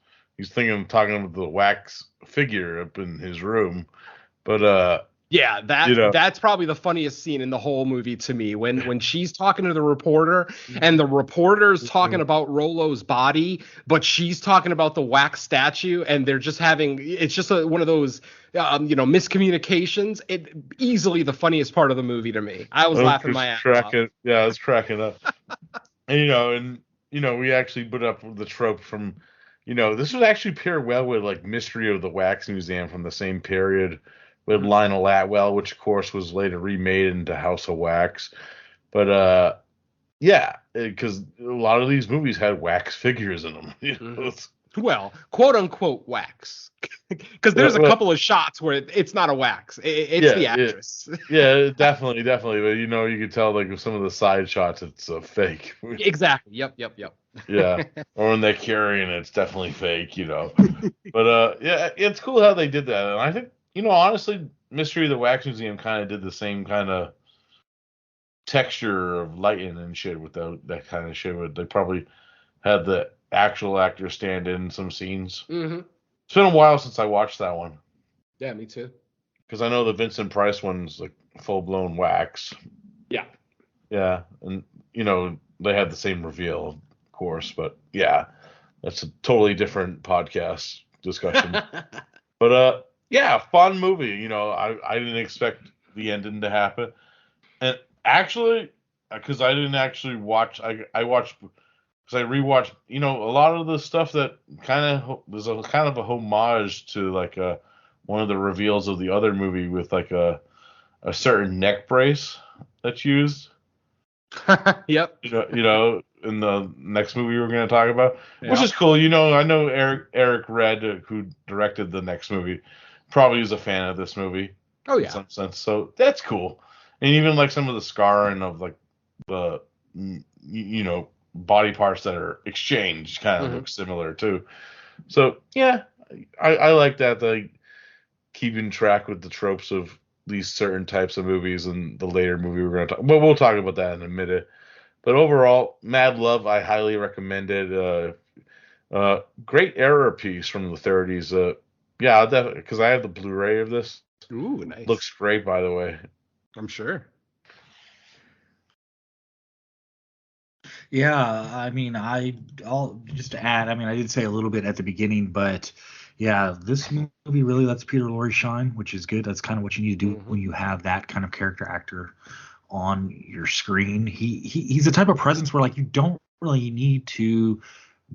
talking about the wax figure up in his room. But yeah, that's probably the funniest scene in the whole movie to me, when she's talking to the reporter and the reporter's talking about Rollo's body, but she's talking about the wax statue, and they're just it's just one of those miscommunications. It easily the funniest part of the movie to me. I was laughing my ass off. Yeah, I was cracking up. And we actually put up the trope from, this would actually pair well with like Mystery of the Wax Museum from the same period, with Lionel Atwell, which of course was later remade into House of Wax. But yeah, because a lot of these movies had wax figures in them. Well, quote unquote wax, because there's a couple of shots where it's not a wax, it's the actress. Yeah, definitely. But you can tell like with some of the side shots, it's a fake. Exactly. Yep. Yeah, or when they're carrying it, it's definitely fake. But yeah, it's cool how they did that, and I think. Honestly, Mystery of the Wax Museum kind of did the same kind of texture of lighting and shit without that kind of shit. But they probably had the actual actor stand in some scenes. Mm-hmm. It's been a while since I watched that one. Yeah, me too. Because I know the Vincent Price one's like full-blown wax. Yeah. Yeah, and, they had the same reveal, of course. But, yeah, that's a totally different podcast discussion. But, yeah, fun movie. I didn't expect the ending to happen. And actually, because I didn't actually watch, I watched, because I rewatched, a lot of the stuff that there's a kind of a homage to like one of the reveals of the other movie with like a certain neck brace that's used. Yep. In the next movie we're going to talk about, which is cool. I know Eric Red, who directed the next movie, probably is a fan of this movie. Oh yeah, in some sense. So that's cool. And even like some of the scarring of like the body parts that are exchanged kind of look similar too. So yeah, I like that, like keeping track with the tropes of these certain types of movies and the later movie we're going to talk. Well, we'll talk about that in a minute. But overall, Mad Love, I highly recommend it. Great era piece from the 30s. Yeah, because I have the Blu-ray of this. Ooh, nice. Looks great, by the way. I'm sure. Yeah, I'll just to add, I did say a little bit at the beginning, but yeah, this movie really lets Peter Lorre shine, which is good. That's kind of what you need to do when you have that kind of character actor on your screen. He's the type of presence where like you don't really need to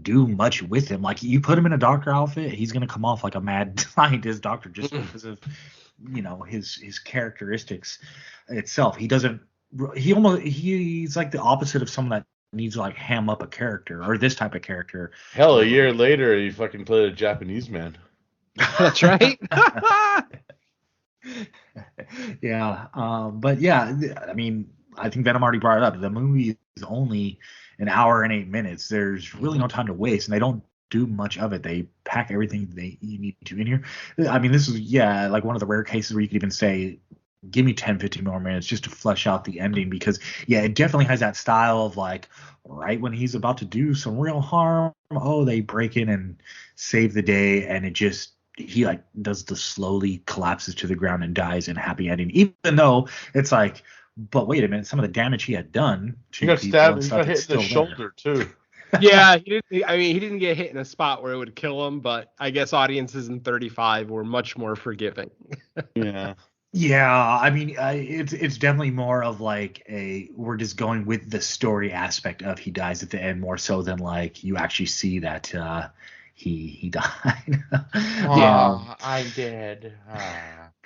do much with him. Like, you put him in a doctor outfit, he's gonna come off like a mad scientist doctor just because of his characteristics itself. He's like the opposite of someone that needs to like ham up a character or this type of character. Hell, a year later, he fucking played a Japanese man. That's right. Yeah. But yeah, I mean, I think Venom already brought it up. The movie is only an hour and 8 minutes. There's really no time to waste, and they don't do much of it. They pack everything you need to in here. I mean, this is like one of the rare cases where you could even say, give me 10, 15 more minutes just to flesh out the ending, because it definitely has that style of like right when he's about to do some real harm, they break in and save the day, and he like does the slowly collapses to the ground and dies in a happy ending, even though it's like, but wait a minute, some of the damage he had done to he got people stabbed, and he stuff, got hit in the shoulder too. Yeah, he didn't get hit in a spot where it would kill him, but I guess audiences in 35 were much more forgiving. Yeah, I mean, it's definitely more of like we're just going with the story aspect of he dies at the end more so than like you actually see that he died. I'm dead.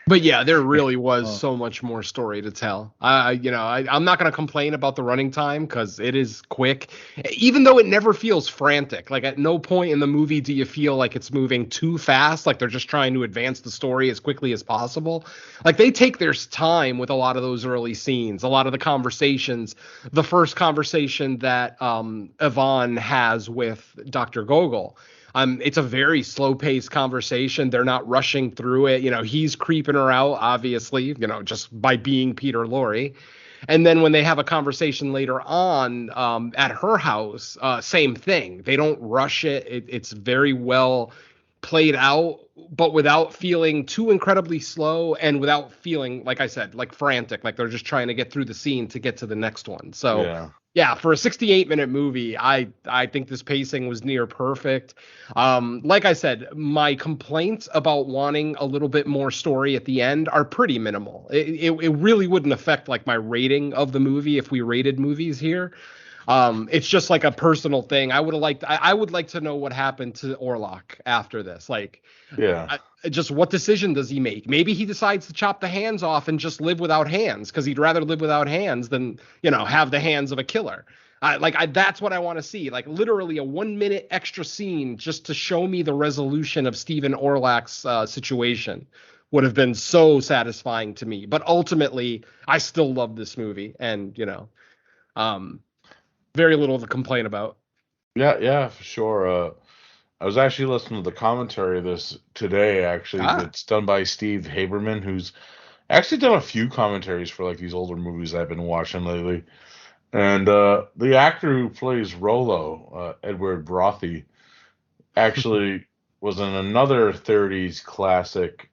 But yeah, there really was so much more story to tell. I'm not going to complain about the running time because it is quick, even though it never feels frantic. Like at no point in the movie do you feel like it's moving too fast, like they're just trying to advance the story as quickly as possible. Like they take their time with a lot of those early scenes, a lot of the conversations. The first conversation that Yvonne has with Dr. Gogol. It's a very slow-paced conversation. They're not rushing through it. He's creeping her out, obviously, just by being Peter Lorre. And then when they have a conversation later on at her house, same thing. They don't rush it. It's very well played out, but without feeling too incredibly slow and without feeling, like I said, like frantic, like they're just trying to get through the scene to get to the next one. So yeah, for a 68-minute movie, I think this pacing was near perfect. Like I said, my complaints about wanting a little bit more story at the end are pretty minimal. It really wouldn't affect like my rating of the movie if we rated movies here. It's just like a personal thing. I would like to know what happened to Orlok after this. Like, just what decision does he make? Maybe he decides to chop the hands off and just live without hands because he'd rather live without hands than, have the hands of a killer. That's what I want to see. Like literally a 1 minute extra scene just to show me the resolution of Stephen Orlok's situation would have been so satisfying to me. But ultimately, I still love this movie, and very little to complain about. Yeah, for sure. I was actually listening to the commentary of this today, actually. It's done by Steve Haberman, who's actually done a few commentaries for like these older movies I've been watching lately. And the actor who plays Rollo, Edward Brothy, actually was in another 30s classic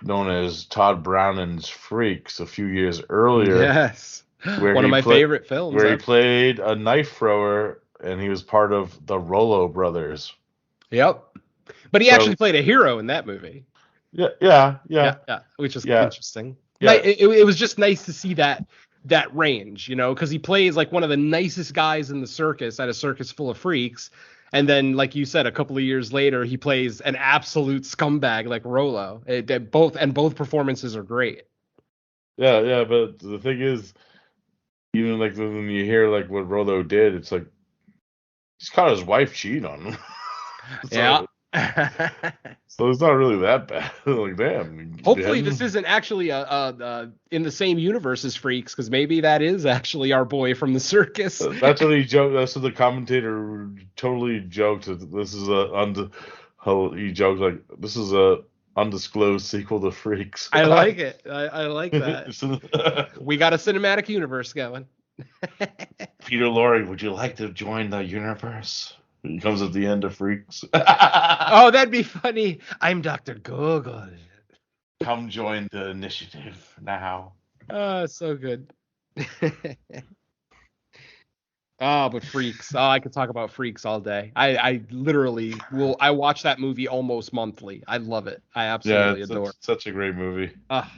known as Todd Browning's Freaks a few years earlier. Yes. One of my favorite films. Where he played a knife thrower, and he was part of the Rollo brothers. Yep. But he actually played a hero in that movie. Yeah. Which is interesting. Yeah. It was just nice to see that range, because he plays like one of the nicest guys in the circus at a circus full of freaks. And then, like you said, a couple of years later, he plays an absolute scumbag like Rollo. Both performances are great. Yeah, but the thing is, even like when you hear like what Rollo did, it's like he's caught his wife cheating on him. So it's not really that bad. Like, damn. Hopefully this isn't actually in the same universe as Freaks, because maybe that is actually our boy from the circus. That's what he joked. That's what the commentator totally joked. This is he joked like this is a undisclosed sequel to Freaks. I like it. I like that. We got a cinematic universe going. Peter Lorre, would you like to join the universe? He comes at the end of Freaks. Oh, that'd be funny. I'm Dr. Gogol. Come join the initiative now. Oh, so good. But Freaks. Oh, I could talk about Freaks all day. I literally will. I watch that movie almost monthly. I love it. I absolutely adore it. Such a great movie.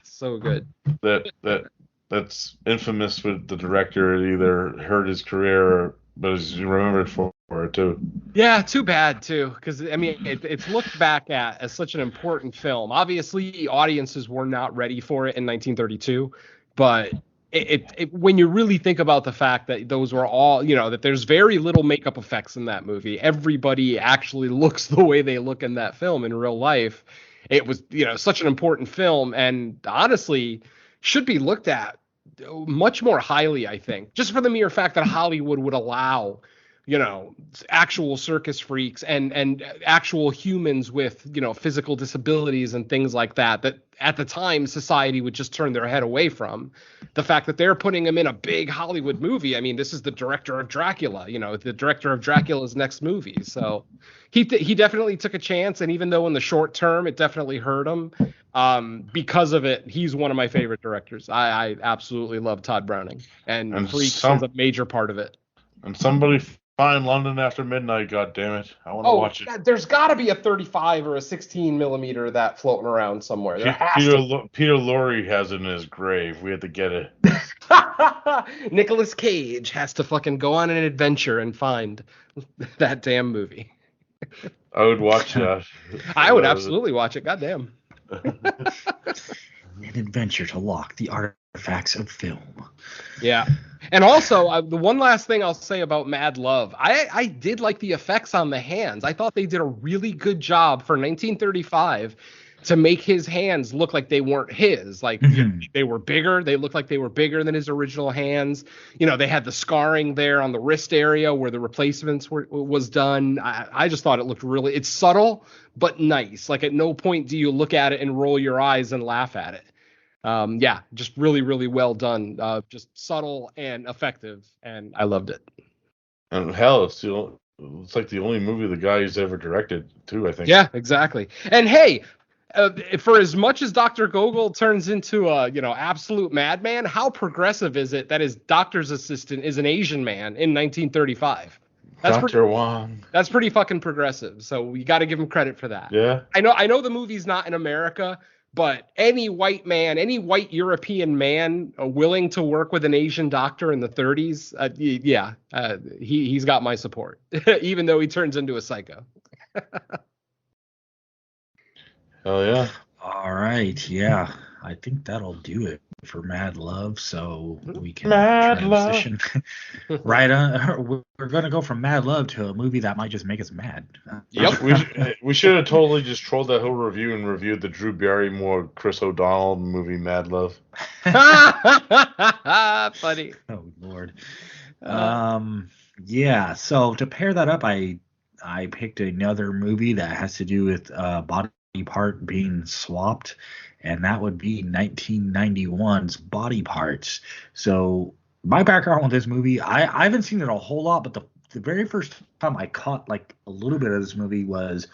So good. That's infamous with the director. It either hurt his career, but is remembered for for it too. Yeah, too bad too, because I mean it's looked back at as such an important film. Obviously, audiences were not ready for it in 1932, but when you really think about the fact that those were all, that there's very little makeup effects in that movie. Everybody actually looks the way they look in that film in real life. It was, such an important film, and honestly should be looked at much more highly, I think, just for the mere fact that Hollywood would allow actual circus freaks and actual humans with, physical disabilities and things like that at the time society would just turn their head away from. The fact that they're putting him in a big Hollywood movie. I mean, this is the director of Dracula, the director of Dracula's next movie. So he definitely took a chance. And even though in the short term, it definitely hurt him, because of it, he's one of my favorite directors. I absolutely love Todd Browning, and Freaks is a major part of it. And somebody find London After Midnight, God damn it! I want to watch it. God, there's got to be a 35 or a 16 millimeter of that floating around somewhere. Peter Lorre has it in his grave. We had to get it. Nicolas Cage has to fucking go on an adventure and find that damn movie. I would watch that. I would absolutely watch it. Goddamn. An adventure to lock the artifacts of film. Yeah. And also, the one last thing I'll say about Mad Love, I did like the effects on the hands. I thought they did a really good job for 1935 to make his hands look like they weren't his. Like, they were bigger. They looked like they were bigger than his original hands. They had the scarring there on the wrist area where the replacements was done. I just thought it looked really, it's subtle, but nice. Like, at no point do you look at it and roll your eyes and laugh at it. Just really, really well done. Just subtle and effective, and I loved it. And hell, it's like the only movie the guy's ever directed, too, I think. Yeah, exactly. And hey, for as much as Dr. Gogol turns into a, absolute madman, how progressive is it that his doctor's assistant is an Asian man in 1935? Dr. Wong. That's pretty fucking progressive. So we got to give him credit for that. Yeah. I know the movie's not in America, but any white man, any white European man willing to work with an Asian doctor in the 30s, he's got my support, even though he turns into a psycho. Oh, yeah. All right. Yeah. I think that'll do it for Mad Love. So we can transition right on. We're going to go from Mad Love to a movie that might just make us mad. Yep. We should have totally just trolled that whole review and reviewed the Drew Barrymore, Chris O'Donnell movie Mad Love. Funny. Oh, Lord. Yeah. So to pair that up, I picked another movie that has to do with body part being swapped, and that would be 1991's Body Parts. So my background with this movie, I haven't seen it a whole lot, but the very first time I caught like a little bit of this movie was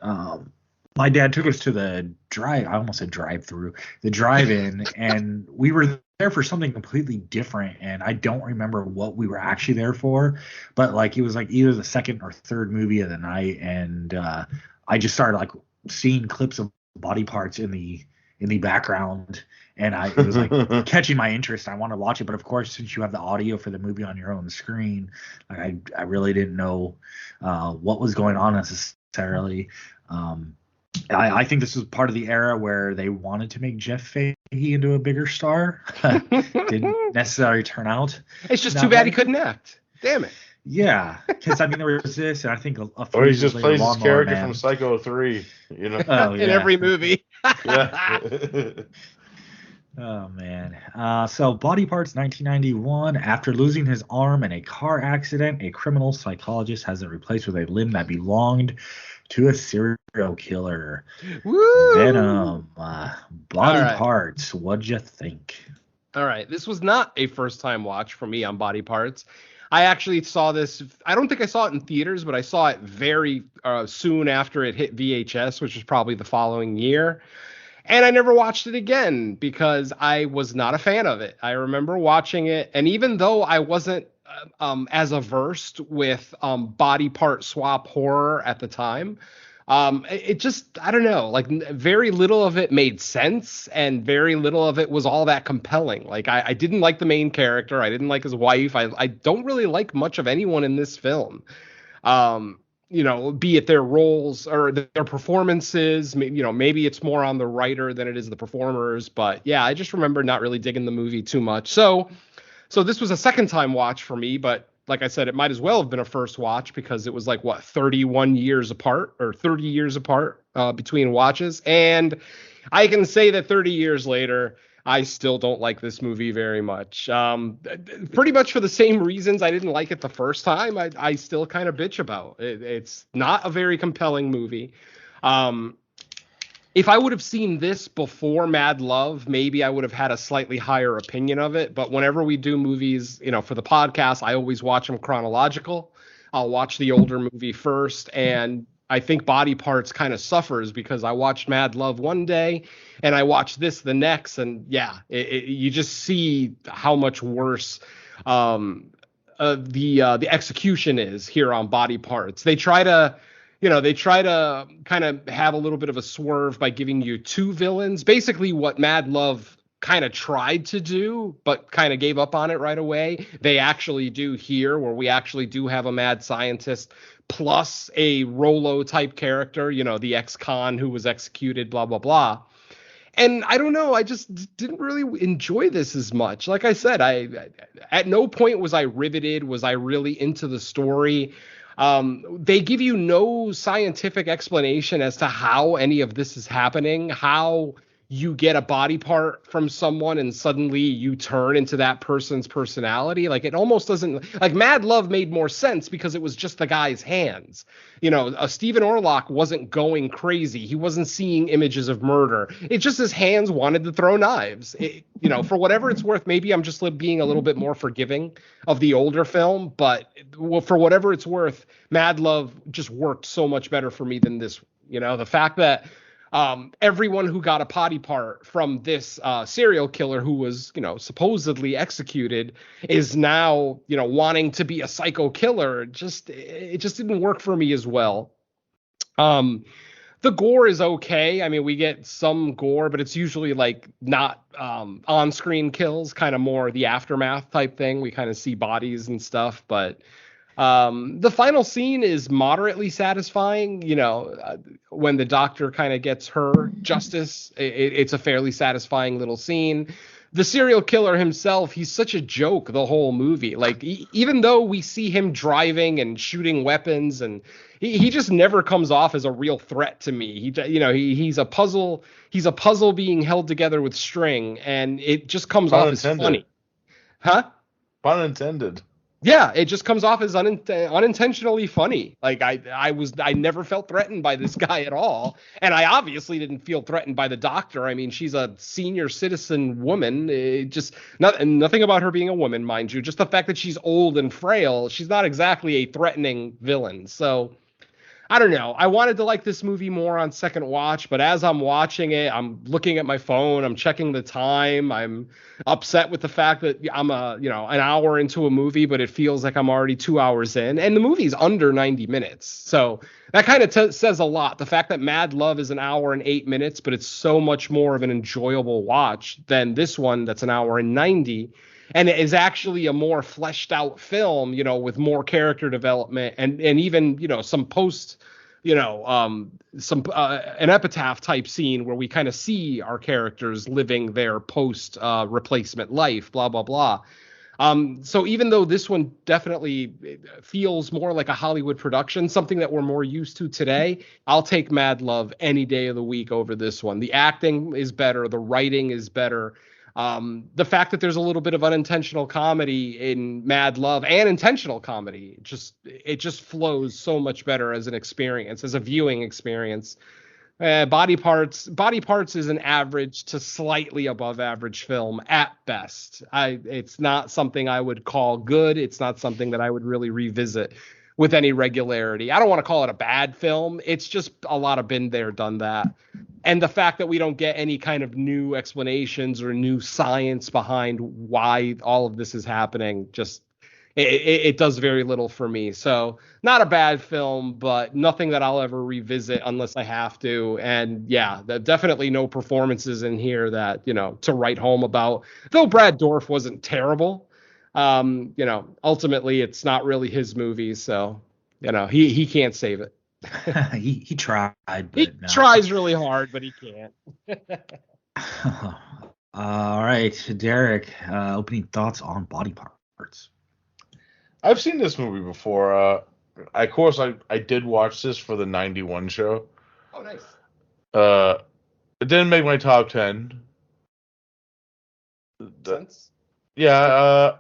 my dad took us to the drive-in, and we were there for something completely different, and I don't remember what we were actually there for, but like it was like either the second or third movie of the night, and I just started like seeing clips of Body Parts in the background, and it was like catching my interest. I want to watch it, but of course, since you have the audio for the movie on your own screen, I really didn't know what was going on necessarily. I think this was part of the era where they wanted to make Jeff Fahey into a bigger star. Didn't necessarily turn out. It's just too bad he couldn't act. Damn it. Yeah, because I mean there was this, and I think or he just plays his character from Psycho 3, in every movie. Yeah. Oh man. So Body Parts 1991. After losing his arm in a car accident, a criminal psychologist has it replaced with a limb that belonged to a serial killer. Woo! Venom. Body Parts. What'd you think? All right, this was not a first time watch for me on Body Parts. I actually saw this. I don't think I saw it in theaters, but I saw it very soon after it hit VHS, which was probably the following year. And I never watched it again because I was not a fan of it. I remember watching it, and even though I wasn't as averse with body part swap horror at the time, It just, I don't know, like very little of it made sense and very little of it was all that compelling. Like I didn't like the main character. I didn't like his wife. I don't really like much of anyone in this film. Be it their roles or their performances, maybe it's more on the writer than it is the performers. But yeah, I just remember not really digging the movie too much. So this was a second time watch for me, but like I said, it might as well have been a first watch because it was like 31 years apart or 30 years apart between watches. And I can say that 30 years later, I still don't like this movie very much. Pretty much for the same reasons I didn't like it the first time. I still kind of bitch about it. It's not a very compelling movie. If I would have seen this before Mad Love, maybe I would have had a slightly higher opinion of it. But whenever we do movies, for the podcast, I always watch them chronological. I'll watch the older movie first. And I think Body Parts kind of suffers because I watched Mad Love one day and I watched this the next. And yeah, you just see how much worse the execution is here on Body Parts. They try to kind of have a little bit of a swerve by giving you two villains. Basically what Mad Love kind of tried to do, but kind of gave up on it right away. They actually do here, where we actually do have a mad scientist plus a Rolo type character, the ex-con who was executed, blah, blah, blah. And I don't know, I just didn't really enjoy this as much. Like I said, at no point was I riveted, was I really into the story. They give you no scientific explanation as to how any of this is happening, how you get a body part from someone and suddenly you turn into that person's personality. Like it almost doesn't, like Mad Love made more sense because it was just the guy's hands. Stephen Orlock wasn't going crazy. He wasn't seeing images of murder. It's just his hands wanted to throw knives. For whatever it's worth, maybe I'm just being a little bit more forgiving of the older film, but for whatever it's worth, Mad Love just worked so much better for me than this. The fact that everyone who got a body part from this serial killer who was, supposedly executed is now, wanting to be a psycho killer. It just didn't work for me as well. The gore is okay. I mean, we get some gore, but it's usually like not on-screen kills, kind of more the aftermath type thing. We kind of see bodies and stuff, but the final scene is moderately satisfying. When the doctor kind of gets her justice, it's a fairly satisfying little scene. The serial killer himself, he's such a joke the whole movie. Like, even though we see him driving and shooting weapons, and he just never comes off as a real threat to me. He's a puzzle. He's a puzzle being held together with string, and it just comes off as funny. Huh? Pun intended. Yeah, it just comes off as unintentionally funny. Like I never felt threatened by this guy at all, and I obviously didn't feel threatened by the doctor. I mean, she's a senior citizen woman. Nothing about her being a woman, mind you. Just the fact that she's old and frail. She's not exactly a threatening villain. So I don't know. I wanted to like this movie more on second watch, but as I'm watching it, I'm looking at my phone, I'm checking the time. I'm upset with the fact that I'm an hour into a movie, but it feels like I'm already 2 hours in, and the movie's under 90 minutes. So that kind of says a lot. The fact that Mad Love is an hour and 8 minutes, but it's so much more of an enjoyable watch than this one that's an hour and 90. And it is actually a more fleshed out film, with more character development and even, some post, an epitaph type scene where we kind of see our characters living their post replacement life, blah, blah, blah. So even though this one definitely feels more like a Hollywood production, something that we're more used to today, I'll take Mad Love any day of the week over this one. The acting is better. The writing is better. The fact that there's a little bit of unintentional comedy in Mad Love and intentional comedy, it just flows so much better as an experience, as a viewing experience. Body Parts is an average to slightly above average film at best. It's not something I would call good. It's not something that I would really revisit with any regularity. I don't want to call it a bad film. It's just a lot of been there, done that. And the fact that we don't get any kind of new explanations or new science behind why all of this is happening just it does very little for me. So not a bad film, but nothing that I'll ever revisit unless I have to. And yeah, definitely no performances in here that, to write home about. Though Brad Dourif wasn't terrible. Ultimately it's not really his movie. So, he can't save it. he tried, but he tries really hard, but he can't. All right, Derek, opening thoughts on Body Parts. I've seen this movie before. I did watch this for the 91 show. Oh, nice. It didn't make my top 10. Sense? Yeah,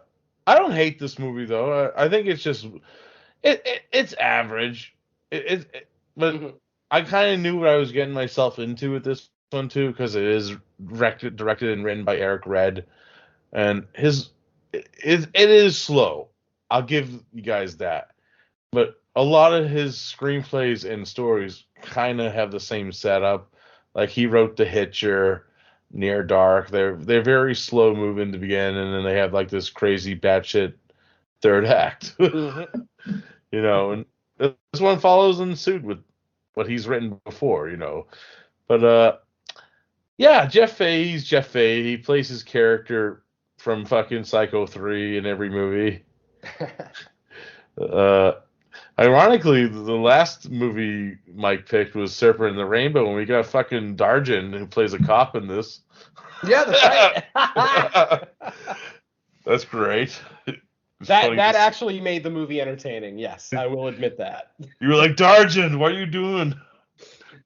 I don't hate this movie, though. I think it's just... It's average. But I kind of knew what I was getting myself into with this one, too, because it is directed and written by Eric Red. And it is slow. I'll give you guys that. But a lot of his screenplays and stories kind of have the same setup. Like he wrote The Hitcher, Near Dark. They're very slow moving to begin, and then they have like this crazy batshit third act. And this one follows in suit with what he's written before, But yeah, Jeff Fahey, he's Jeff Fahey. He plays his character from fucking Psycho 3 in every movie. Ironically, the last movie Mike picked was Serpent and the Rainbow, and we got fucking Darjan, who plays a cop in this. Yeah, that's right. That's great. That actually made the movie entertaining. Yes, I will admit that. You were like, Darjan, what are you doing?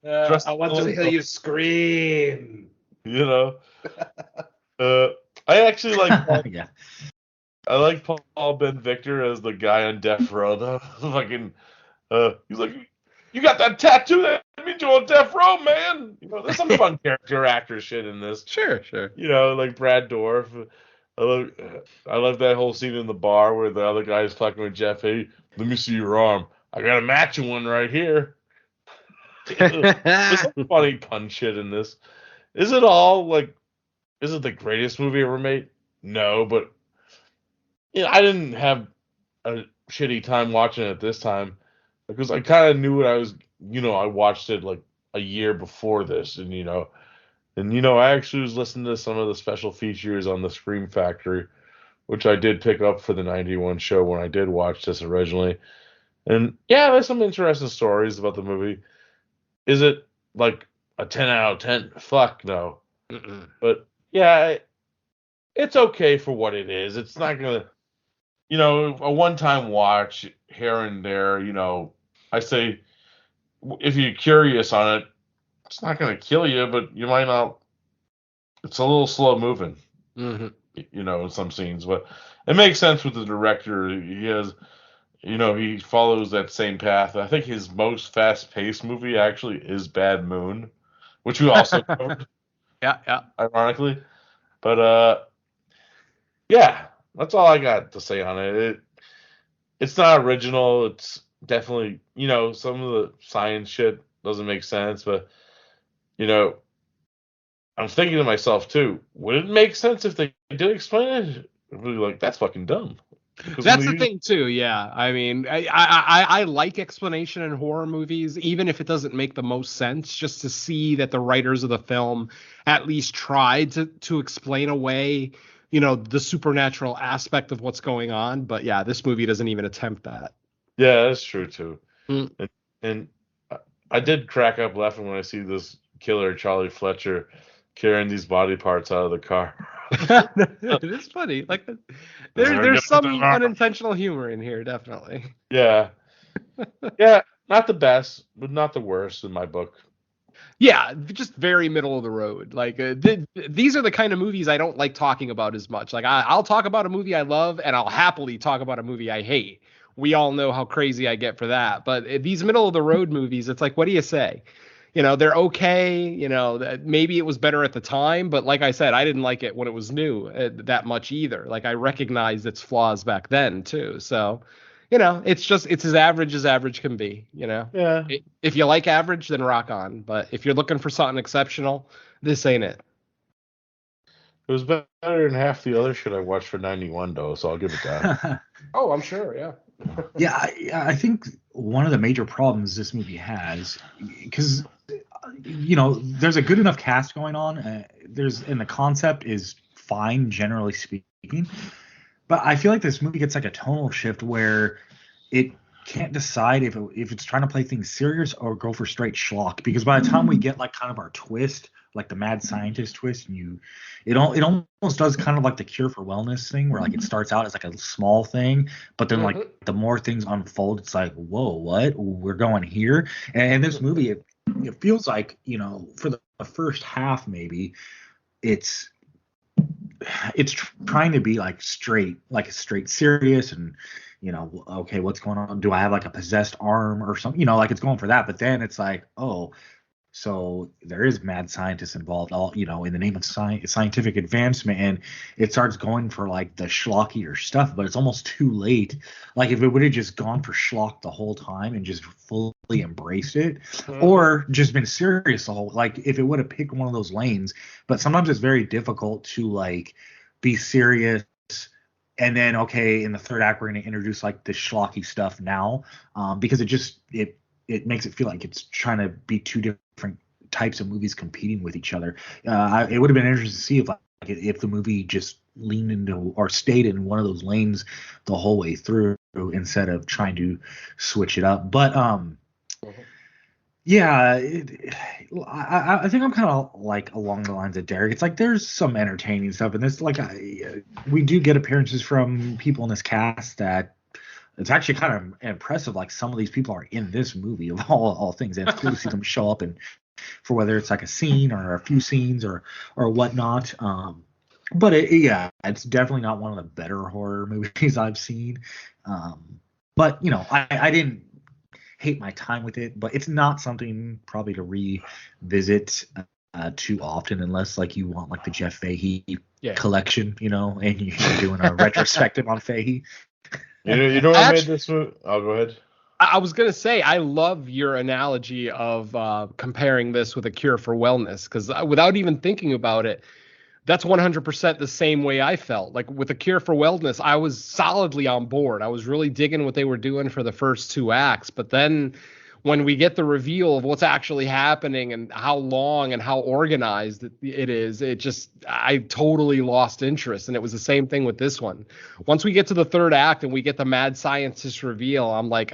I want to hear you scream. I actually like. Yeah. I like Paul Ben Victor as the guy on death row. Though, fucking, he's like, you got that tattoo? That means you're on death row, man. There's some fun character actor shit in this. Sure. Like Brad Dourif. I love that whole scene in the bar where the other guy's fucking with Jeff. Hey, let me see your arm. I got a matching one right here. There's some funny pun shit in this. Is it the greatest movie ever made? No, but I didn't have a shitty time watching it this time because I kind of knew what I was. I watched it like a year before this, and I actually was listening to some of the special features on the Scream Factory, which I did pick up for the 91 show when I did watch this originally. And yeah, there's some interesting stories about the movie. Is it like a 10 out of 10? Fuck no. But yeah, it's okay for what it is. It's not gonna, a one-time watch here and there. I say if you're curious on it, it's not gonna kill you, but you might not. It's a little slow moving, in some scenes, but it makes sense with the director. He has, he follows that same path. I think his most fast-paced movie actually is Bad Moon, which we also covered. Yeah. Ironically, but yeah, that's all I got to say on it. It's not original. It's definitely, some of the science shit doesn't make sense, but I'm thinking to myself too, would it make sense if they did explain it? I'd be like, that's fucking dumb. That's the thing too, yeah. I mean, I like explanation in horror movies, even if it doesn't make the most sense, just to see that the writers of the film at least tried to explain away, the supernatural aspect of what's going on. But yeah, this movie doesn't even attempt that. Yeah, that's true too. And I did crack up laughing when I see this killer, Charlie Fletcher, carrying these body parts out of the car. It is funny. Like there's some unintentional humor in here, definitely. Yeah. Yeah, not the best, but not the worst in my book. Yeah, just very middle of the road. Like these are the kind of movies I don't like talking about as much. Like I'll talk about a movie I love, and I'll happily talk about a movie I hate. We all know how crazy I get for that. But these middle of the road movies, it's like, what do you say? They're okay. Maybe it was better at the time, but like I said, I didn't like it when it was new that much either. Like I recognized its flaws back then too. So, it's as average can be. Yeah. If you like average, then rock on. But if you're looking for something exceptional, this ain't it. It was better than half the other shit I watched for 91, though, so I'll give it that. Oh, I'm sure, yeah. Yeah, I think one of the major problems this movie has, because there's a good enough cast going on. And the concept is fine, generally speaking. But I feel like this movie gets like a tonal shift where it can't decide if it's trying to play things serious or go for straight schlock. Because by the time we get like kind of our twist, like the mad scientist twist, and it almost does kind of like the Cure for Wellness thing, where like it starts out as like a small thing, but then like the more things unfold, it's like, whoa, what? We're going here. And this movie, it feels like, for the first half maybe, it's trying to be like a straight serious, and okay, what's going on? Do I have like a possessed arm or something? Like it's going for that, but then it's like, oh, so there is mad scientists involved, all in the name of scientific advancement, and it starts going for like the schlockier stuff, but it's almost too late. Like if it would have just gone for schlock the whole time and just fully embraced it, or just been serious the whole, like if it would have picked one of those lanes. But sometimes it's very difficult to like be serious, and then okay, in the third act we're going to introduce like the schlocky stuff now, because it makes it feel like it's trying to be two different types of movies competing with each other. It would have been interesting to see if the movie just leaned into or stayed in one of those lanes the whole way through instead of trying to switch it up. But yeah, I think I'm kind of like along the lines of Derek. It's like there's some entertaining stuff in this. Like we do get appearances from people in this cast that it's actually kind of impressive. Like some of these people are in this movie of all things, and it's cool to see them show up, and for whether it's like a scene or a few scenes or whatnot. But it's definitely not one of the better horror movies I've seen. But I didn't hate my time with it, but it's not something probably to revisit too often, unless like you want like the Jeff Fahey collection, and you're doing a retrospective on Fahey. You know what made this movie? Oh, go ahead. I was going to say, I love your analogy of comparing this with A Cure for Wellness, because without even thinking about it, that's 100% the same way I felt. Like with A Cure for Wellness, I was solidly on board. I was really digging what they were doing for the first two acts. But then when we get the reveal of what's actually happening and how long and how organized it is, I totally lost interest. And it was the same thing with this one. Once we get to the third act and we get the mad scientist reveal, I'm like,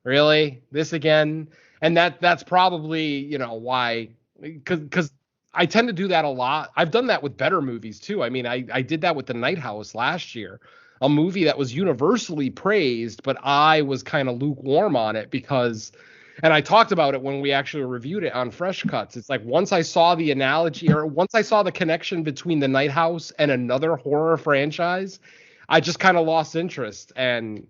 really? This again? And that's probably, why, because I tend to do that a lot. I've done that with better movies too. I mean, I did that with The Night House last year, a movie that was universally praised, but I was kind of lukewarm on it because, and I talked about it when we actually reviewed it on Fresh Cuts. It's like once I saw the analogy, or once I saw the connection between The Night House and another horror franchise, I just kind of lost interest. And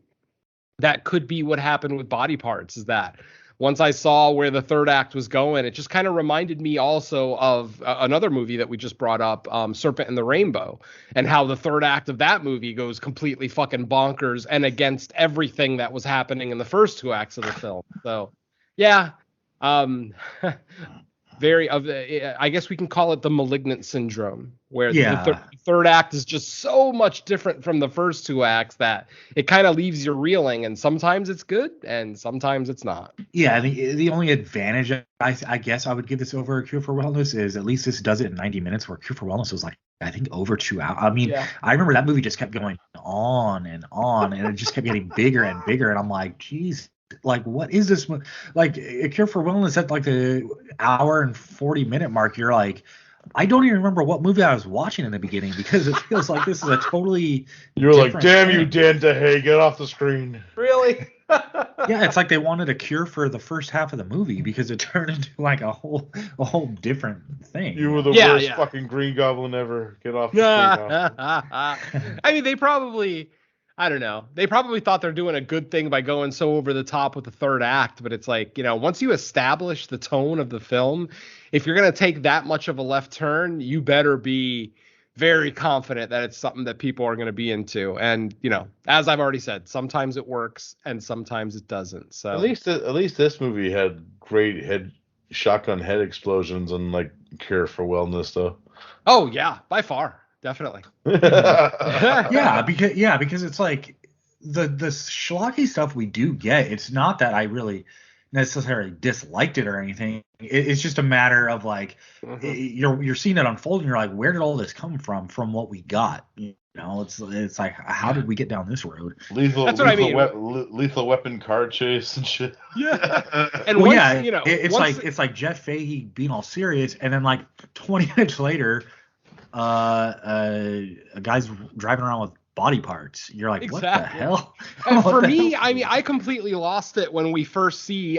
that could be what happened with Body Parts, is that once I saw where the third act was going, it just kind of reminded me also of another movie that we just brought up, Serpent and the Rainbow, and how the third act of that movie goes completely fucking bonkers and against everything that was happening in the first two acts of the film. So, yeah, I guess we can call it the Malignant syndrome, where the third act is just so much different from the first two acts that it kind of leaves you reeling, and sometimes it's good and sometimes it's not. Yeah, the only advantage I guess I would give this over Cure for Wellness is at least this does it in 90 minutes, where Cure for Wellness was like, I think over 2 hours. I mean, I remember that movie just kept going on and on, and it just kept getting bigger and bigger, and I'm like, geez, like what is this? Like A Cure for Wellness at like the hour and 40-minute mark, you're like, I don't even remember what movie I was watching in the beginning, because it feels like this is a totally You're like, damn you, Dan DeHay, get off the screen. Really? Yeah, it's like they wanted a cure for the first half of the movie because it turned into like a whole different thing. You were the worst fucking Green Goblin ever. Get off the screen. I mean, they probably thought they're doing a good thing by going so over the top with the third act, but it's like, once you establish the tone of the film, if you're going to take that much of a left turn, you better be very confident that it's something that people are going to be into. And, as I've already said, sometimes it works and sometimes it doesn't. So at least this movie had great shotgun head explosions and like Cure for Wellness though. Oh yeah, by far, definitely. because it's like the schlocky stuff we do get. It's not that I really necessarily disliked it or anything. It's just a matter of like you're seeing it unfold and you're like, where did all this come from what we got? You know, it's like, how did we get down this road? Lethal weapon car chase and shit. Yeah. And it's like Jeff Fahey being all serious, and then like 20 minutes later, a guy's driving around with body parts. You're like, what the hell? And for me, I mean, I completely lost it when we first see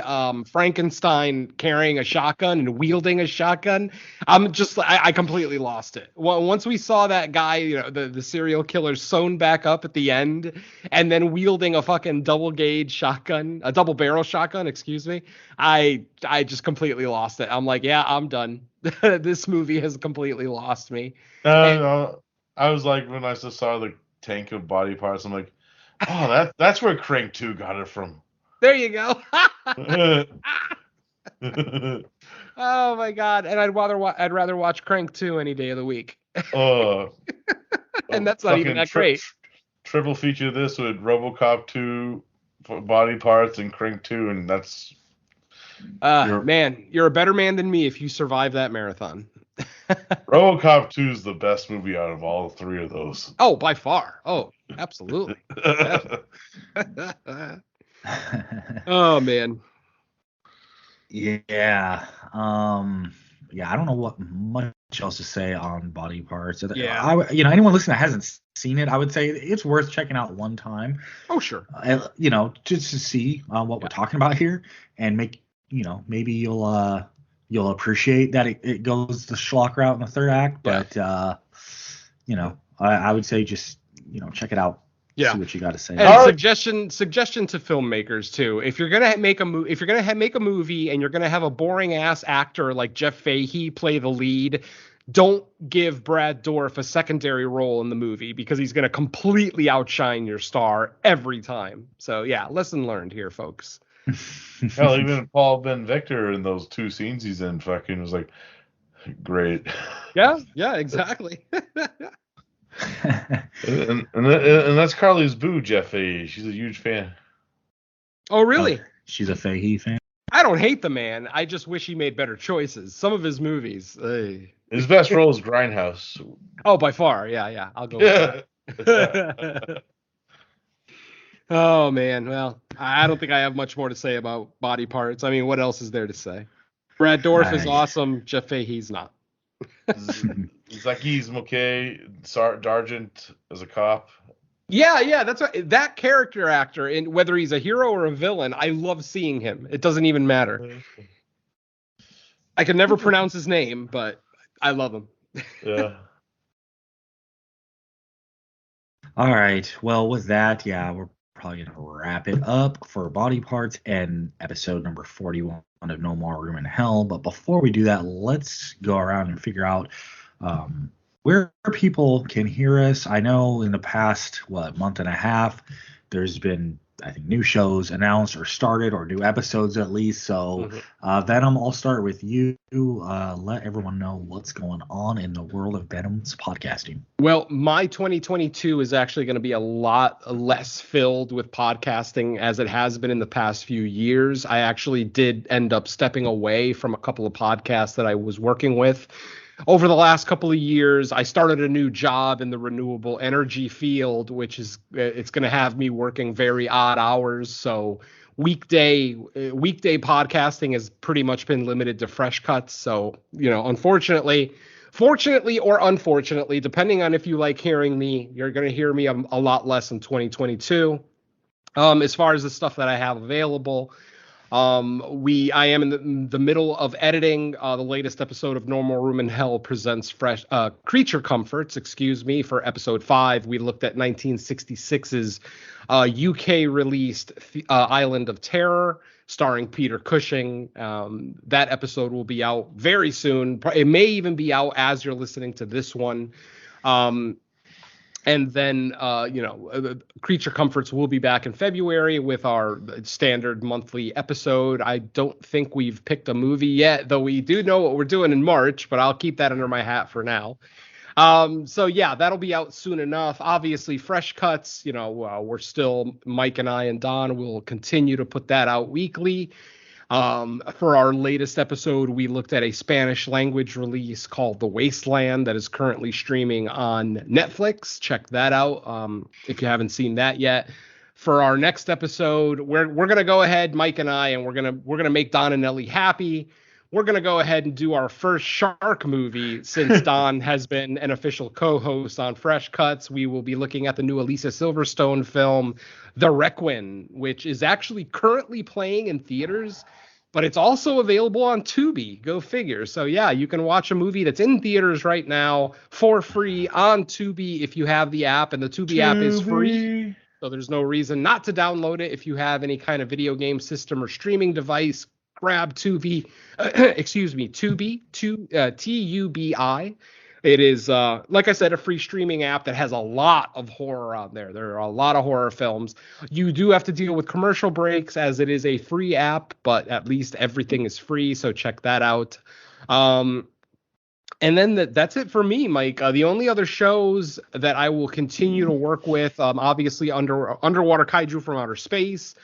Frankenstein carrying a shotgun and wielding a shotgun. I completely lost it. Once we saw that guy, you know, the serial killer sewn back up at the end and then wielding a fucking double barrel shotgun, excuse me, I just completely lost it. I'm like, yeah, I'm done. This movie has completely lost me. No, I was like, when I just saw the tank of body parts, I'm like, oh, that's where Crank 2 got it from. There you go. Oh my god! And I'd rather watch Crank 2 any day of the week. And that's not even that great. Triple feature this with RoboCop 2 body parts and Crank 2, and that's. Man, you're a better man than me if you survive that marathon. RoboCop 2 is the best movie out of all three of those. Oh, by far. Oh, absolutely. Oh man. Yeah. I don't know what much else to say on body parts. Yeah. Anyone listening that hasn't seen it, I would say it's worth checking out one time. Oh, sure. Just to see what we're talking about here, and maybe you'll appreciate that it goes the schlock route in the third act. But I would say just check it out. Yeah. See what you got to say. And suggestion to filmmakers too. If you're gonna make a movie and you're gonna have a boring ass actor like Jeff Fahey play the lead, don't give Brad Dourif a secondary role in the movie, because he's gonna completely outshine your star every time. So yeah, lesson learned here, folks. Hell, even Paul Ben Victor in those two scenes he's in fucking was like, great. Yeah, exactly. and that's Carly's boo, Jeff Fahey. She's a huge fan. Oh, really? She's a Fahey fan? I don't hate the man. I just wish he made better choices. Some of his movies. His best role is Grindhouse. Oh, by far. Yeah. I'll go with that. Oh, man. Well, I don't think I have much more to say about body parts. I mean, what else is there to say? Brad Dourif is awesome. Jeff Fahey's not. Zaki's okay. Dargent as a cop. Yeah, that's right. That character actor, and whether he's a hero or a villain, I love seeing him. It doesn't even matter. I can never pronounce his name, but I love him. Yeah. All right. Well, with that, we're probably going to wrap it up for body parts and episode number 41 of No More Room in Hell. But before we do that, let's go around and figure out where people can hear us. I know in the past, month and a half, there's been, I think, new shows announced or started, or new episodes at least. So, Venom, I'll start with you. Let everyone know what's going on in the world of Venom's podcasting. Well, my 2022 is actually going to be a lot less filled with podcasting as it has been in the past few years. I actually did end up stepping away from a couple of podcasts that I was working with. Over the last couple of years, I started a new job in the renewable energy field, which is it's going to have me working very odd hours. So weekday podcasting has pretty much been limited to fresh cuts. So, fortunately or unfortunately, depending on if you like hearing me, you're going to hear me a lot less in 2022. As far as the stuff that I have available, I am in the middle of editing the latest episode of No More Room in Hell presents Creature Comforts, for episode 5. We looked at 1966's UK released Island of Terror, starring Peter Cushing. That episode will be out very soon. It may even be out as you're listening to this one. And then, Creature Comforts will be back in February with our standard monthly episode. I don't think we've picked a movie yet, though we do know what we're doing in March, but I'll keep that under my hat for now. So yeah, that'll be out soon enough. Obviously, Fresh Cuts, we're still, Mike and I and Don will continue to put that out weekly. For our latest episode, we looked at a Spanish language release called The Wasteland that is currently streaming on Netflix. Check that out if you haven't seen that yet. For our next episode, we're gonna go ahead, Mike and I, and we're gonna make Don and Ellie happy. We're gonna go ahead and do our first shark movie since Don has been an official co-host on Fresh Cuts. We will be looking at the new Alicia Silverstone film, The Requiem, which is actually currently playing in theaters, but it's also available on Tubi. Go figure. So yeah, you can watch a movie that's in theaters right now for free on Tubi if you have the app, and the Tubi app is free. So there's no reason not to download it if you have any kind of video game system or streaming device. Grab Tubi, Tubi, Tubi. It is, like I said, a free streaming app that has a lot of horror on there. There are a lot of horror films. You do have to deal with commercial breaks as it is a free app, but at least everything is free, so check that out. And then that's it for me, Mike. The only other shows that I will continue to work with, obviously, Underwater Kaiju from Outer Space.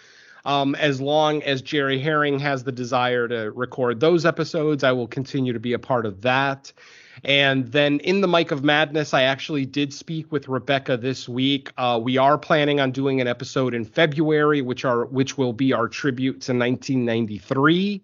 As long as Jerry Herring has the desire to record those episodes, I will continue to be a part of that. And then in the Mic of Madness, I actually did speak with Rebecca this week. We are planning on doing an episode in February, which will be our tribute to 1993.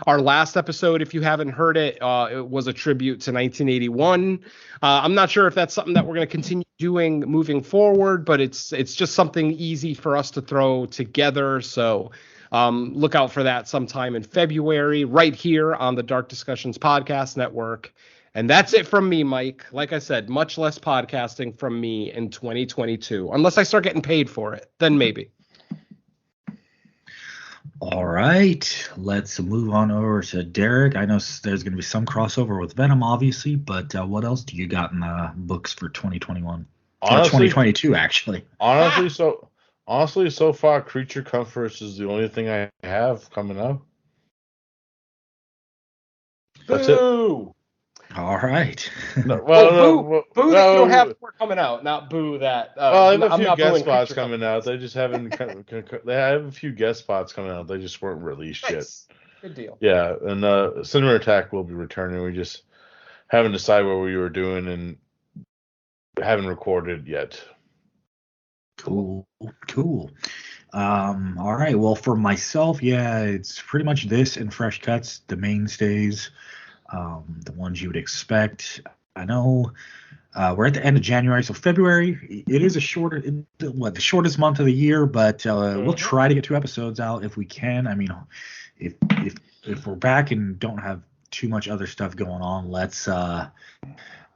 Our last episode, if you haven't heard it, it was a tribute to 1981. I'm not sure if that's something that we're going to continue doing moving forward, but it's just something easy for us to throw together. So look out for that sometime in February, right here on the Dark Discussions Podcast Network. And that's it from me, Mike. Like I said, much less podcasting from me in 2022, unless I start getting paid for it, then maybe. All right, let's move on over to Derek. I know there's going to be some crossover with Venom, obviously, but what else do you got in the books for 2021? Honestly, or 2022, actually. Honestly, so far, Creature Comforts is the only thing I have coming up. That's it. All right. Boo that you don't have more coming out, not boo that. I have a few guest spots coming out. They just haven't. They have a few guest spots coming out. They just weren't released yet. Good deal. Yeah, and Cinema Attack will be returning. We just haven't decided what we were doing and haven't recorded yet. Cool. All right. Well, for myself, yeah, it's pretty much this and Fresh Cuts, the mainstays. The ones you would expect. I know we're at the end of January, so February, it is the shortest month of the year, but we'll try to get 2 episodes out if we can. I mean, if we're back and don't have too much other stuff going on, let's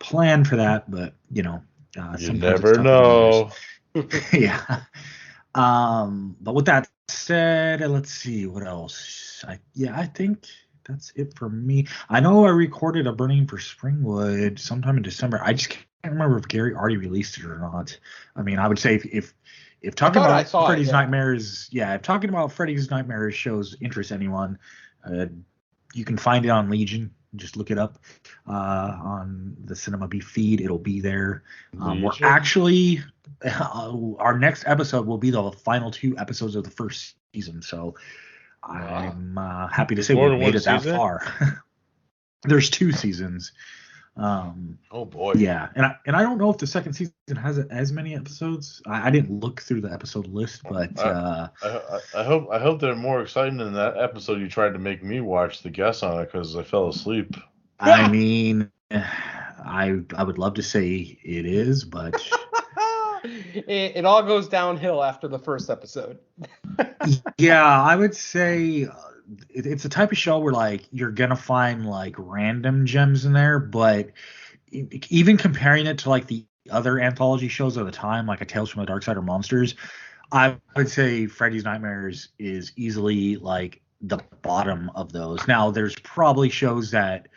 plan for that. But you never know. Yeah. But with that said, let's see what else. I think that's it for me. I know I recorded a Burning for Springwood sometime in December. I just can't remember if Gary already released it or not. I mean, I would say if talking about Freddy's Nightmares, if talking about Freddy's Nightmares shows interest anyone, you can find it on Legion. Just look it up on the Cinema Beef feed. It'll be there. We're actually our next episode will be the final 2 episodes of the first season. So I'm happy to say we made it that far. There's 2 seasons. Oh boy. Yeah, and I don't know if the second season has as many episodes. I didn't look through the episode list, but I hope they're more exciting than that episode you tried to make me watch the guest on it because I fell asleep. I mean, I would love to say it is, but it all goes downhill after the first episode. Yeah, I would say it's a type of show where like you're gonna find like random gems in there, but even comparing it to like the other anthology shows of the time, like a Tales from the Dark Side or Monsters, I would say Freddy's Nightmares is easily like the bottom of those. Now, there's probably shows that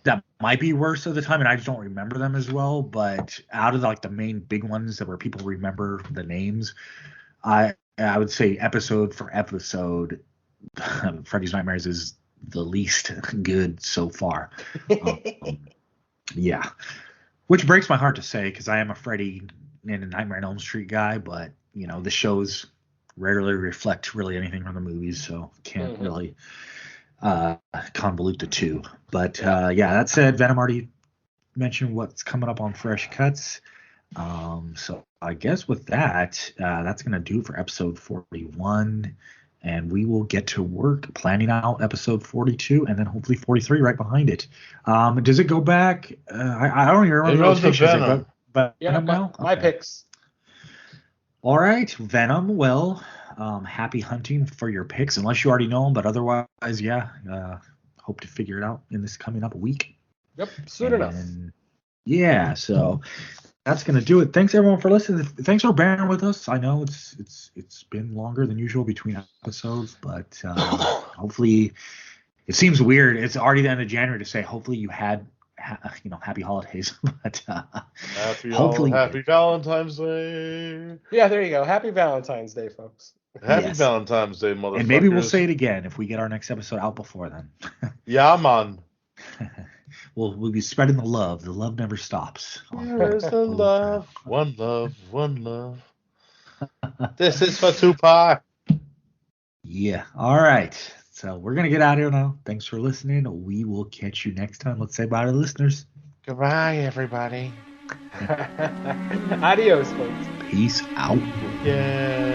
that might be worse of the time, and I just don't remember them as well. But out of like the main big ones that where people remember the names, I would say episode for episode, Freddy's Nightmares is the least good so far. Yeah, which breaks my heart to say because I am a Freddy and a Nightmare on Elm Street guy, but you know the shows rarely reflect really anything from the movies, so can't really convolute the two. But yeah, that said, Venom already mentioned what's coming up on Fresh Cuts. So I guess with that, that's going to do for episode 41. And we will get to work planning out episode 42 and then hopefully 43 right behind it. Does it go back? I don't even remember. It goes to Venom. But Yeah, Venom now? my picks. All right, Venom. Well, happy hunting for your picks, unless you already know them. But otherwise, yeah, hope to figure it out in this coming up week. Yep, soon enough. Yeah, so that's gonna do it. Thanks everyone for listening. Thanks for bearing with us. I know it's been longer than usual between episodes, but hopefully it seems weird. It's already the end of January to say hopefully you had happy holidays, but hopefully happy Valentine's Day. Yeah, there you go. Happy Valentine's Day, folks. Happy Valentine's Day, motherfuckers. And maybe we'll say it again if we get our next episode out before then. Yeah, man. We'll be spreading the love. The love never stops. Where's the love? One love, one love. This is for Tupac. Yeah. All right. So we're gonna get out of here now. Thanks for listening. We will catch you next time. Let's say bye to the listeners. Goodbye, everybody. Adios, folks. Peace out. Yeah.